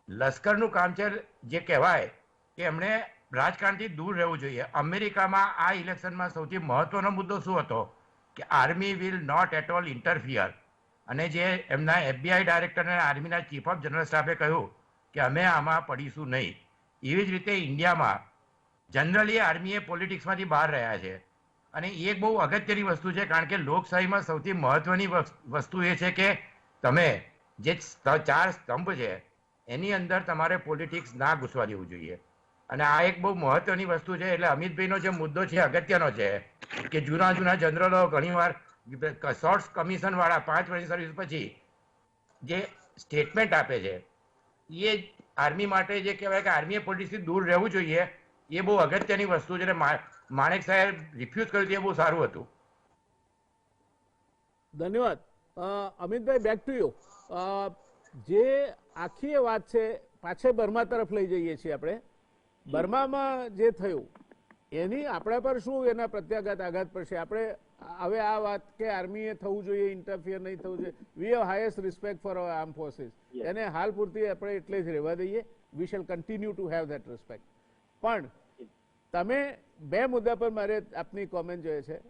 લશ્કરનું કામ છે જે કહેવાય કે એમણે રાજકારણથી દૂર રહેવું જોઈએ. અમેરિકામાં આ ઇલેક્શનમાં સૌથી મહત્વનો મુદ્દો શું હતો કે army will not at all interfere. અને જે એમના FBI ડાયરેક્ટર અને આર્મીના ચીફ ઓફ જનરલ સ્ટાફે કહ્યું કે અમે આમાં પડીશું નહીં. એવી જ રીતે ઇન્ડિયામાં જનરલી આર્મીએ પોલિટિક્સમાંથી બહાર રહ્યા છે. અને એ એક બહુ અગત્યની વસ્તુ છે, કારણ કે લોકશાહીમાં સૌથી મહત્વની વસ્તુ એ છે કે તમે જે 4 સ્તંભ છે એની અંદર તમારે પોલિટિક્સ ના ઘૂસવા દેવું જોઈએ. અને આ એક બહુ મહત્વની વસ્તુ છે. એટલે અમિતભાઈનો જે મુદ્દો છે અગત્યનો છે કે જૂના જનરલો ઘણીવાર શોર્ટ્સ કમિશન વાળા 5 વર્ષની સર્વિસ પછી જે સ્ટેટમેન્ટ આપે છે એ આર્મી માટે જે કહેવાય કે આર્મીએ પોલિટિક્સથી દૂર રહેવું જોઈએ, એ બહુ અગત્યની વસ્તુ છે. માણેક સાહેબ રિફ્યુઝ કર્યું એ બહુ સારું હતું. ધન્યવાદ. Amitbhai, back to you. જે આખી વાત છે પાછે બર્મા તરફ લઈ જઈએ છીએ આપણે. બર્મામાં જે થયું એની આપણા પર શું એના પ્રત્યાઘાત આઘાત પડશે? આપણે હવે આ વાત કે આર્મીએ થવું જોઈએ, ઇન્ટરફિયર નહીં થવું જોઈએ, we have highest respect for our arm forces. એને હાલ પૂરતી આપણે એટલે જ રહેવા દઈએ. We shall continue to have that respect. પણ તમે 2 મુદ્દા પર મારે આપની કોમેન્ટ જોઈએ છે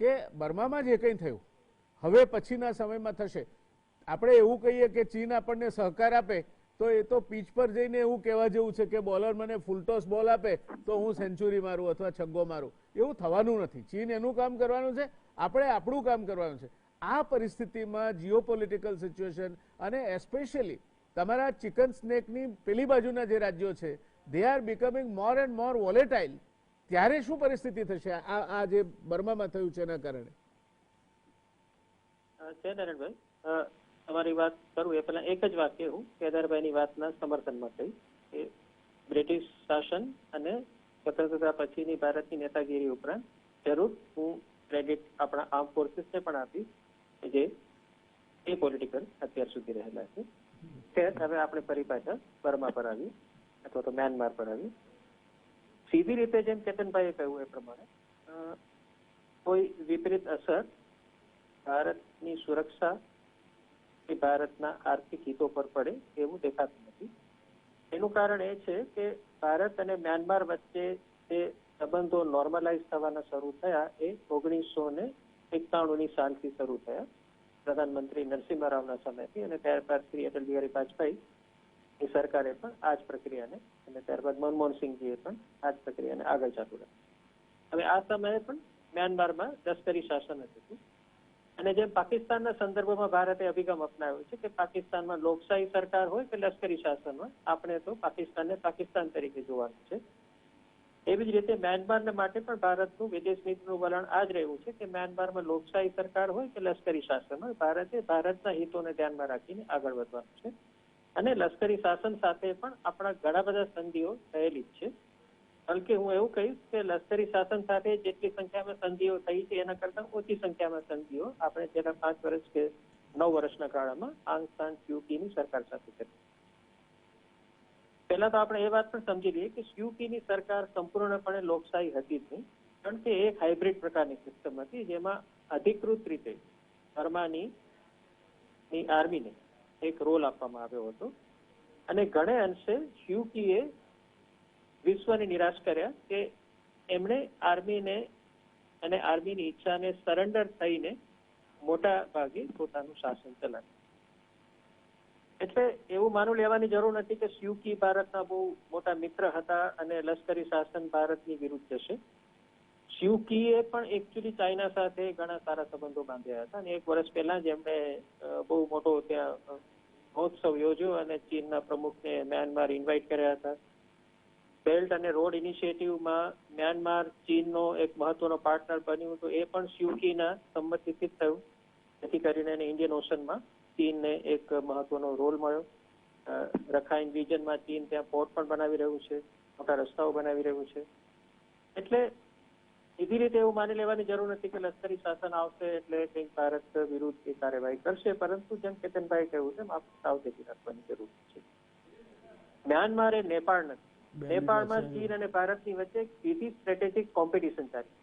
કે બર્મામાં જે કંઈ થયું હવે પછીના સમયમાં થશે. આપણે એવું કહીએ કે ચીન આપણને સહકાર આપે તો એ તો પીચ પર જઈને એવું કહેવા જેવું છે કે બોલર મને ફૂલટોસ બોલ આપે તો હું સેન્ચુરી મારું અથવા છગ્ગો મારું. એવું થવાનું નથી. ચીન એનું કામ કરવાનું છે, આપણે આપણું કામ કરવાનું છે. આ પરિસ્થિતિમાં જીઓપોલિટિકલ સિચ્યુએશન અને એસ્પેશિયલી તમારા ચિકન સ્નેકની પેલી બાજુના જે રાજ્યો છે they are becoming more and more volatile. ત્યારે શું પરિસ્થિતિ થશે આ જે બર્મામાં થયું છે એના કારણે? નારાયણભાઈ, તમારી વાત કરું એ પહેલા એક જ વાત કહેવું કેદારભાઈની વાતના સમર્થનમાં કહી કે બ્રિટિશ શાસન અને સ્વતંત્રતા પછીની ભારતની નેતાગીરી ઉપરાંત જરૂર હું ક્રેડિટ આપણા આર્મ ફોર્સીસને પણ આપીશ જે એ પોલિટિકલ અત્યાર સુધી રહેલા છે. હવે આપણે ફરી પાછા બર્મા પર આવીએ અથવા તો મ્યાનમાર પર આવીએ. સીધી રીતે જેમ કેતનભાઈએ કહ્યું એ પ્રમાણે કોઈ વિપરીત અસર ભારતની સુરક્ષા કે ભારતના આર્થિક હિતો પર પડે એવું દેખાતું નથી. એનું કારણ એ છે કે ભારત અને મ્યાનમાર વચ્ચે જે સંબંધો નોર્મલાઇઝ થવાના શરૂ થયા એ 1991ની સાલથી શરૂ થયા, પ્રધાનમંત્રી નરસિંહ રાવના સમયથી. અને ત્યારબાદ શ્રી અટલ બિહારી વાજપેયી એ સરકારે પણ આ જ પ્રક્રિયાને અને ત્યારબાદ મનમોહન સિંહજીએ પણ આ જ પ્રક્રિયાને આગળ ચાલુ રાખી. હવે આ સમયે પણ મ્યાનમારમાં લશ્કરી શાસન હતું. અને જેમ પાકિસ્તાનના સંદર્ભમાં ભારતે અભિગમ અપનાવ્યો છે કે પાકિસ્તાનમાં લોકશાહી સરકાર હોય કે લશ્કરી શાસન હોય, આપણે તો પાકિસ્તાનને પાકિસ્તાન તરીકે જોવાનું છે. એવી જ રીતે મ્યાનમારને માટે પણ ભારતનું વિદેશ નીતિનું વલણ આ જ રહ્યું છે કે મ્યાનમારમાં લોકશાહી સરકાર હોય કે લશ્કરી શાસન હોય, ભારતે ભારતના હિતોને ધ્યાનમાં રાખીને આગળ વધવાનું છે. અને લશ્કરી શાસન સાથે પણ આપણા ઘણા બધા સંધિઓ થયેલી જ છે. બલકે હું એવું કહીશ કે લશ્કરી શાસન સાથે જેટલી સંખ્યામાં સંધિઓ થઈ છે એના કરતા ઓછી સંખ્યામાં સંધિઓ આપણે છેલ્લા 5 વર્ષ કે 9 વર્ષના ગાળામાં આંગ સાન સ્યુ કીની સરકાર સાથે કરી. પહેલા તો આપણે એ વાત પણ સમજી લઈએ કે સ્યુ કીની સરકાર સંપૂર્ણપણે લોકશાહી હતી જ નહીં, કારણ કે એક હાઇબ્રિડ પ્રકારની સિસ્ટમ હતી જેમાં અધિકૃત રીતે બર્માની આર્મીને એક રોલ આપવામાં આવ્યો હતો અને ઘણે અંશે શ્યુકીએ વિશ્વને નિરાશ કર્યા કે એમણે આર્મીને અને આર્મીની ઈચ્છાને સરેન્ડર થઈને મોટા ભાગે પોતાનું શાસન ચલાવ્યું. એટલે એવું માનું લેવાની જરૂર નથી કે શ્યુકી ભારતના બહુ મોટા મિત્ર હતા અને લશ્કરી શાસન ભારતની વિરુદ્ધ જશે. શ્યુકીએ પણ એકચ્યુઅલી ચાઇના સાથે ઘણા સારા સંબંધો બાંધ્યા હતા અને 1 વર્ષ પહેલા જ એમણે બહુ મોટો ત્યાં મહોત્સવ યોજ્યો અને ચીનના પ્રમુખને મ્યાનમાર ઇન્વાઇટ કર્યા હતા. બેલ્ટ અને રોડ ઇનિશિયેટિવમાં મ્યાનમાર ચીનનો એક મહત્વનો પાર્ટનર બન્યું તો એ પણ શ્યુકીના સંમતિથી જ થયું, જેથી કરીને એને ઇન્ડિયન ઓશનમાં ચીનને એક મહત્વનો રોલ મળ્યો. રખાઈન રિજનમાં ચીન ત્યાં પોર્ટ પણ બનાવી રહ્યું છે, મોટા રસ્તાઓ બનાવી રહ્યું છે. એટલે સીધી રીતે એવું માની લેવાની જરૂર નથી કે લશ્કરી શાસન આવશે એટલે કંઈક ભારત વિરુદ્ધ એ કાર્યવાહી કરશે, પરંતુ જેમ કેતનભાઈ કહ્યું છે આપણે સાવચેતી રાખવાની જરૂર છે. મ્યાનમાર એ નેપાળ નથી. નેપાળમાં ચીન અને ભારતની વચ્ચે એક સીધી સ્ટ્રેટેજિક કોમ્પિટિશન ચાલી.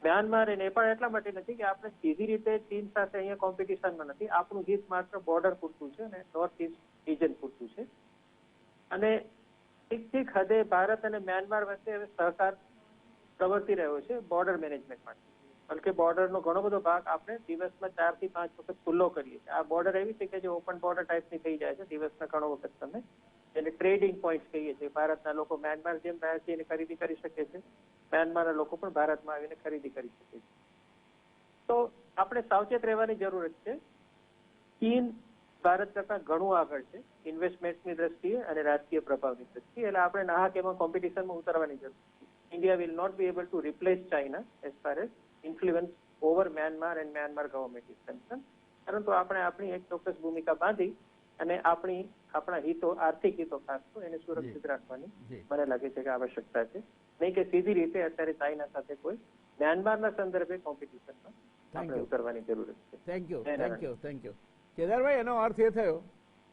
મ્યાનમાર એ નેપાળ એટલા માટે નથી કે આપણે સીધી રીતે ચીન સાથે અહીંયા કોમ્પિટિશનમાં નથી. આપણું હિત માત્ર બોર્ડર પૂરતું છે અને નોર્થ ઈસ્ટ રિજન પૂરતું છે અને ઠીક હદે ભારત અને મ્યાનમાર વચ્ચે હવે સહકાર પ્રવર્તી રહ્યો છે બોર્ડર મેનેજમેન્ટ માટે. બલકે બોર્ડરનો ઘણો બધો ભાગ આપણે દિવસમાં 4 થી 5 વખત ખુલ્લો કરીએ છીએ. આ બોર્ડર એવી છે કે જે ઓપન બોર્ડર ટાઈપની થઈ જાય છે. દિવસના ઘણો વખત તમે એને ટ્રેડિંગ પોઈન્ટ કહીએ છીએ. ભારતના લોકો મ્યાનમાર જેમ બહાર જઈને ખરીદી કરી શકે છે, મ્યાનમારના લોકો પણ ભારતમાં આવીને ખરીદી કરી શકે છે. તો આપણે સાવચેત રહેવાની જરૂરત છે. ચીન ભારત કરતા ઘણું આગળ છે ઇન્વેસ્ટમેન્ટની દ્રષ્ટિએ અને રાજકીય પ્રભાવની દ્રષ્ટિએ. એટલે આપણે નાહક એમાં કોમ્પિટિશનમાં ઉતરવાની જરૂર છે. India will not be able to replace China as far as influence over Myanmar and Myanmar government is concerned. પરંતુ આપણે આપણી એક ચોક્કસ ભૂમિકા બાંધી અને આપણા હિતો, આર્થિક હિતો ખાસ તો એને સુરક્ષિત રાખવાની મને લાગે છે કે આવશ્યકતા છે. નહીં કે સીધી રીતે અત્યારે ચાઇના સાથે કોઈ મ્યાનમારના સંદર્ભે કોમ્પિટિશનમાં આપણે ઉતરવાની જરૂર છે. Thank you. કેદારભાઈ, એનો અર્થ એ થયો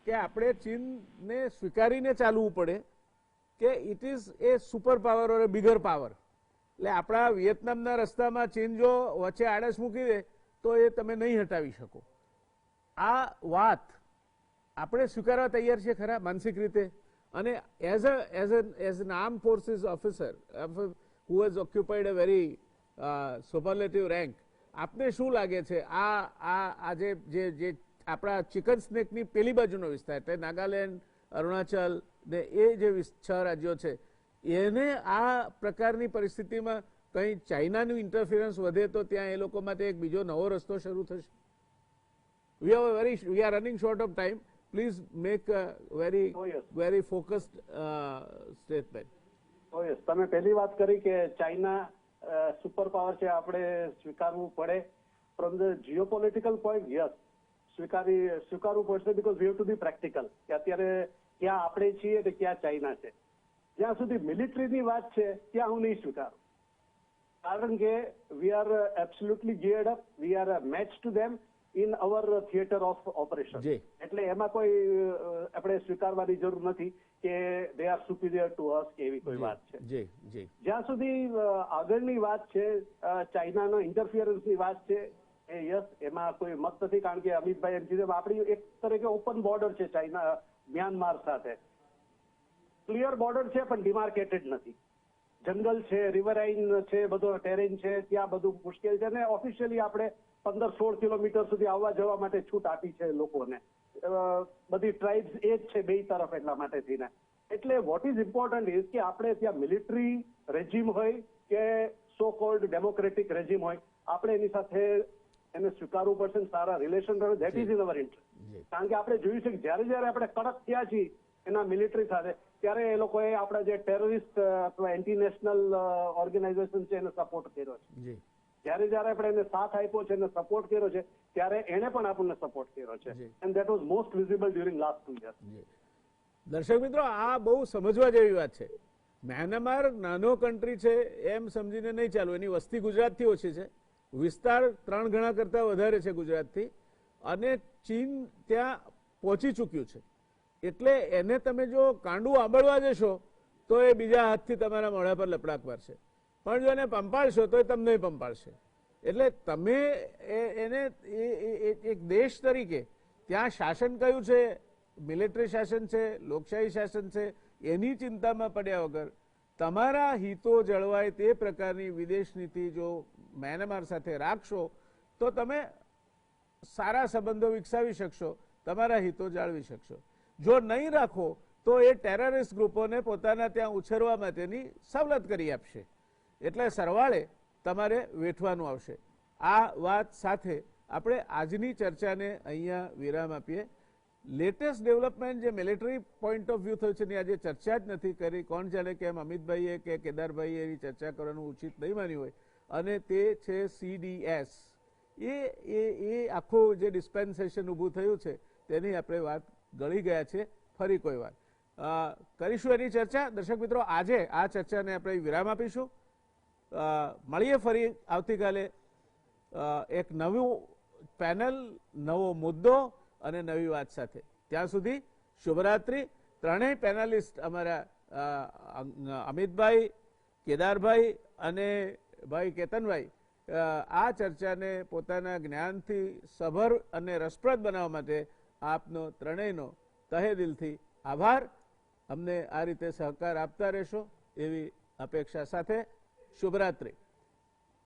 કે આપણે ચીનને સ્વીકારીને ચાલવું પડે કે it is A super power or A bigger power. એટલે આપણા વિયેતનામના રસ્તામાં ચીન જો વચ્ચે આડસ મૂકી દે તો એ તમે નહીં હટાવી શકો. આ વાત આપણે સ્વીકારવા તૈયાર છે ખરા માનસિક રીતે? અને as an arm forces officer who has occupied a very superlative rank, આપને શું લાગે છે આ જે આપણા ચિકન સ્નેકની પેલી બાજુનો વિસ્તાર એટલે નાગાલેન્ડ, અરુણાચલ ને એ જે 6 રાજ્યો છે એને આ પ્રકારની પરિસ્થિતિમાં કંઈ ચાઇનાનું ઇન્ટરફિરન્સ વધે તો ત્યાં એ લોકો માટે એક બીજો નવો રસ્તો શરૂ થશે? we are running short of time. Please make a very focused statement. yes, તમે પહેલી વાત કરી કે ચાઇના સુપર પાવર છે, આપણે સ્વીકારવું પડે. From the geopolitical point yes, સ્વીકારવું પડશે because we have to B practical કે અત્યારે ક્યાં આપણે છીએ અને ક્યાં ચાઇના છે. જ્યાં સુધી મિલિટરીની વાત છે ત્યાં હું નહીં સ્વીકારું, કારણ કે we are absolutely geared up, we are a match to them in our theatre of operation. એટલે એમાં કોઈ આપણે સ્વીકારવાની જરૂર નથી કે they are superior to us કે એવી કોઈ વાત છે. જ્યાં સુધી આગળની વાત છે, ચાઇનાનો ઇન્ટરફિયરન્સની વાત છે, એ યસ, એમાં કોઈ મત નથી. કારણ કે અમિતભાઈ એમ કીધું આપણી એક તરીકે ઓપન બોર્ડર છે ચાઇના મ્યાનમાર સાથે. ક્લિયર બોર્ડર છે પણ ડિમાર્કેટેડ નથી. જંગલ છે, રિવરાઇન છે, બધો ટેરેન છે, ત્યાં બધું મુશ્કેલ છે અને ઓફિશિયલી આપણે 15-16 કિલોમીટર સુધી આવવા જવા માટે છૂટ આપી છે લોકોને. બધી ટ્રાઇબ્સ એ જ છે બે તરફ, એટલા માટે થઈને. એટલે વોટ ઇઝ ઇમ્પોર્ટન્ટ ઇઝ કે આપણે ત્યાં મિલિટરી રેજીમ હોય કે સો કોલ્ડ ડેમોક્રેટિક રેજીમ હોય, આપણે એની સાથે એને સ્વીકારવું પડશે, સારા રિલેશન રહે. That is in our interest. કારણ કે આપણે જોયું છે કે જયારે આપણે કડક થયા છીએ એના મિલિટરી સાથે, ત્યારે એ લોકોએ આપણા જે ટેરરિસ્ટ અથવા એન્ટી નેશનલ ઓર્ગેનાઇઝેશન છે એને સપોર્ટ કર્યો છે. જયારે આપણે એને સાથ આપ્યો છે, એને સપોર્ટ કર્યો છે, ત્યારે એને પણ આપણને સપોર્ટ કર્યો છે. And that was most visible during last 2 years. દર્શક મિત્રો, આ બહુ સમજવા જેવી વાત છે. મ્યાનમાર નાનો કન્ટ્રી છે એમ સમજીને નહીં ચાલુ. એની વસ્તી ગુજરાતથી ઓછી છે, વિસ્તાર 3 ગણા કરતા વધારે છે ગુજરાતથી, અને ચીન ત્યાં પહોંચી ચૂક્યું છે. એટલે એને તમે જો કાંડું આંબળવા જશો તો એ બીજા હાથથી તમારા મોઢા પર લપડાક મારશે, પણ જો એને પંપાળશો તો એ તમને પંપાળશે. એટલે તમે એને એક દેશ તરીકે ત્યાં શાસન કયું છે, મિલિટરી શાસન છે, લોકશાહી શાસન છે, એની ચિંતામાં પડ્યા વગર તમારા હિતો જળવાય તે પ્રકારની વિદેશ નીતિ જો મ્યાનમાર સાથે રાખશો તો તમે સારા સંબંધો વિકસાવી શકશો, તમારા હિતો જાળવી શકશો. જો નહીં રાખો તો એ ટેરરિસ્ટ ગ્રુપોને પોતાના ત્યાં ઉછેરવા માટેની સવલત કરી આપશે. એટલે સરવાળે તમારે વેઠવાનું આવશે. આ વાત સાથે આપણે આજની ચર્ચાને અહીંયા વિરામ આપીએ. લેટેસ્ટ ડેવલપમેન્ટ જે મિલિટરી પોઈન્ટ ઓફ વ્યૂ થયું છે એની આજે ચર્ચા જ નથી કરી. કોણ જાણે કેમ અમિતભાઈએ કે કેદારભાઈએ એની ચર્ચા કરવાનું ઉચિત નહીં માન્યું હોય, અને તે છે CDS. એ આખું જે ડિસ્પેન્સેશન ઊભું થયું છે તેની આપણે વાત ગળી ગયા છે. ફરી કોઈ વાર કરીશું એની ચર્ચા. દર્શક મિત્રો, આજે આ ચર્ચાને આપણે વિરામ આપીશું. મળીએ ફરી આવતીકાલે એક નવું પેનલ, નવો મુદ્દો અને નવી વાત સાથે. ત્યાં સુધી શુભરાત્રી. ત્રણેય પેનલિસ્ટ અમારા અમિતભાઈ, કેદારભાઈ અને ભાઈ કેતનભાઈ આ ચર્ચાને પોતાના જ્ઞાનથી સભર અને રસપ્રદ બનાવવા માટે આપનો ત્રણેયનો તહે દિલથી આભાર. અમને આ રીતે સહકાર આપતા રહેશો એવી અપેક્ષા સાથે શુભરાત્રી.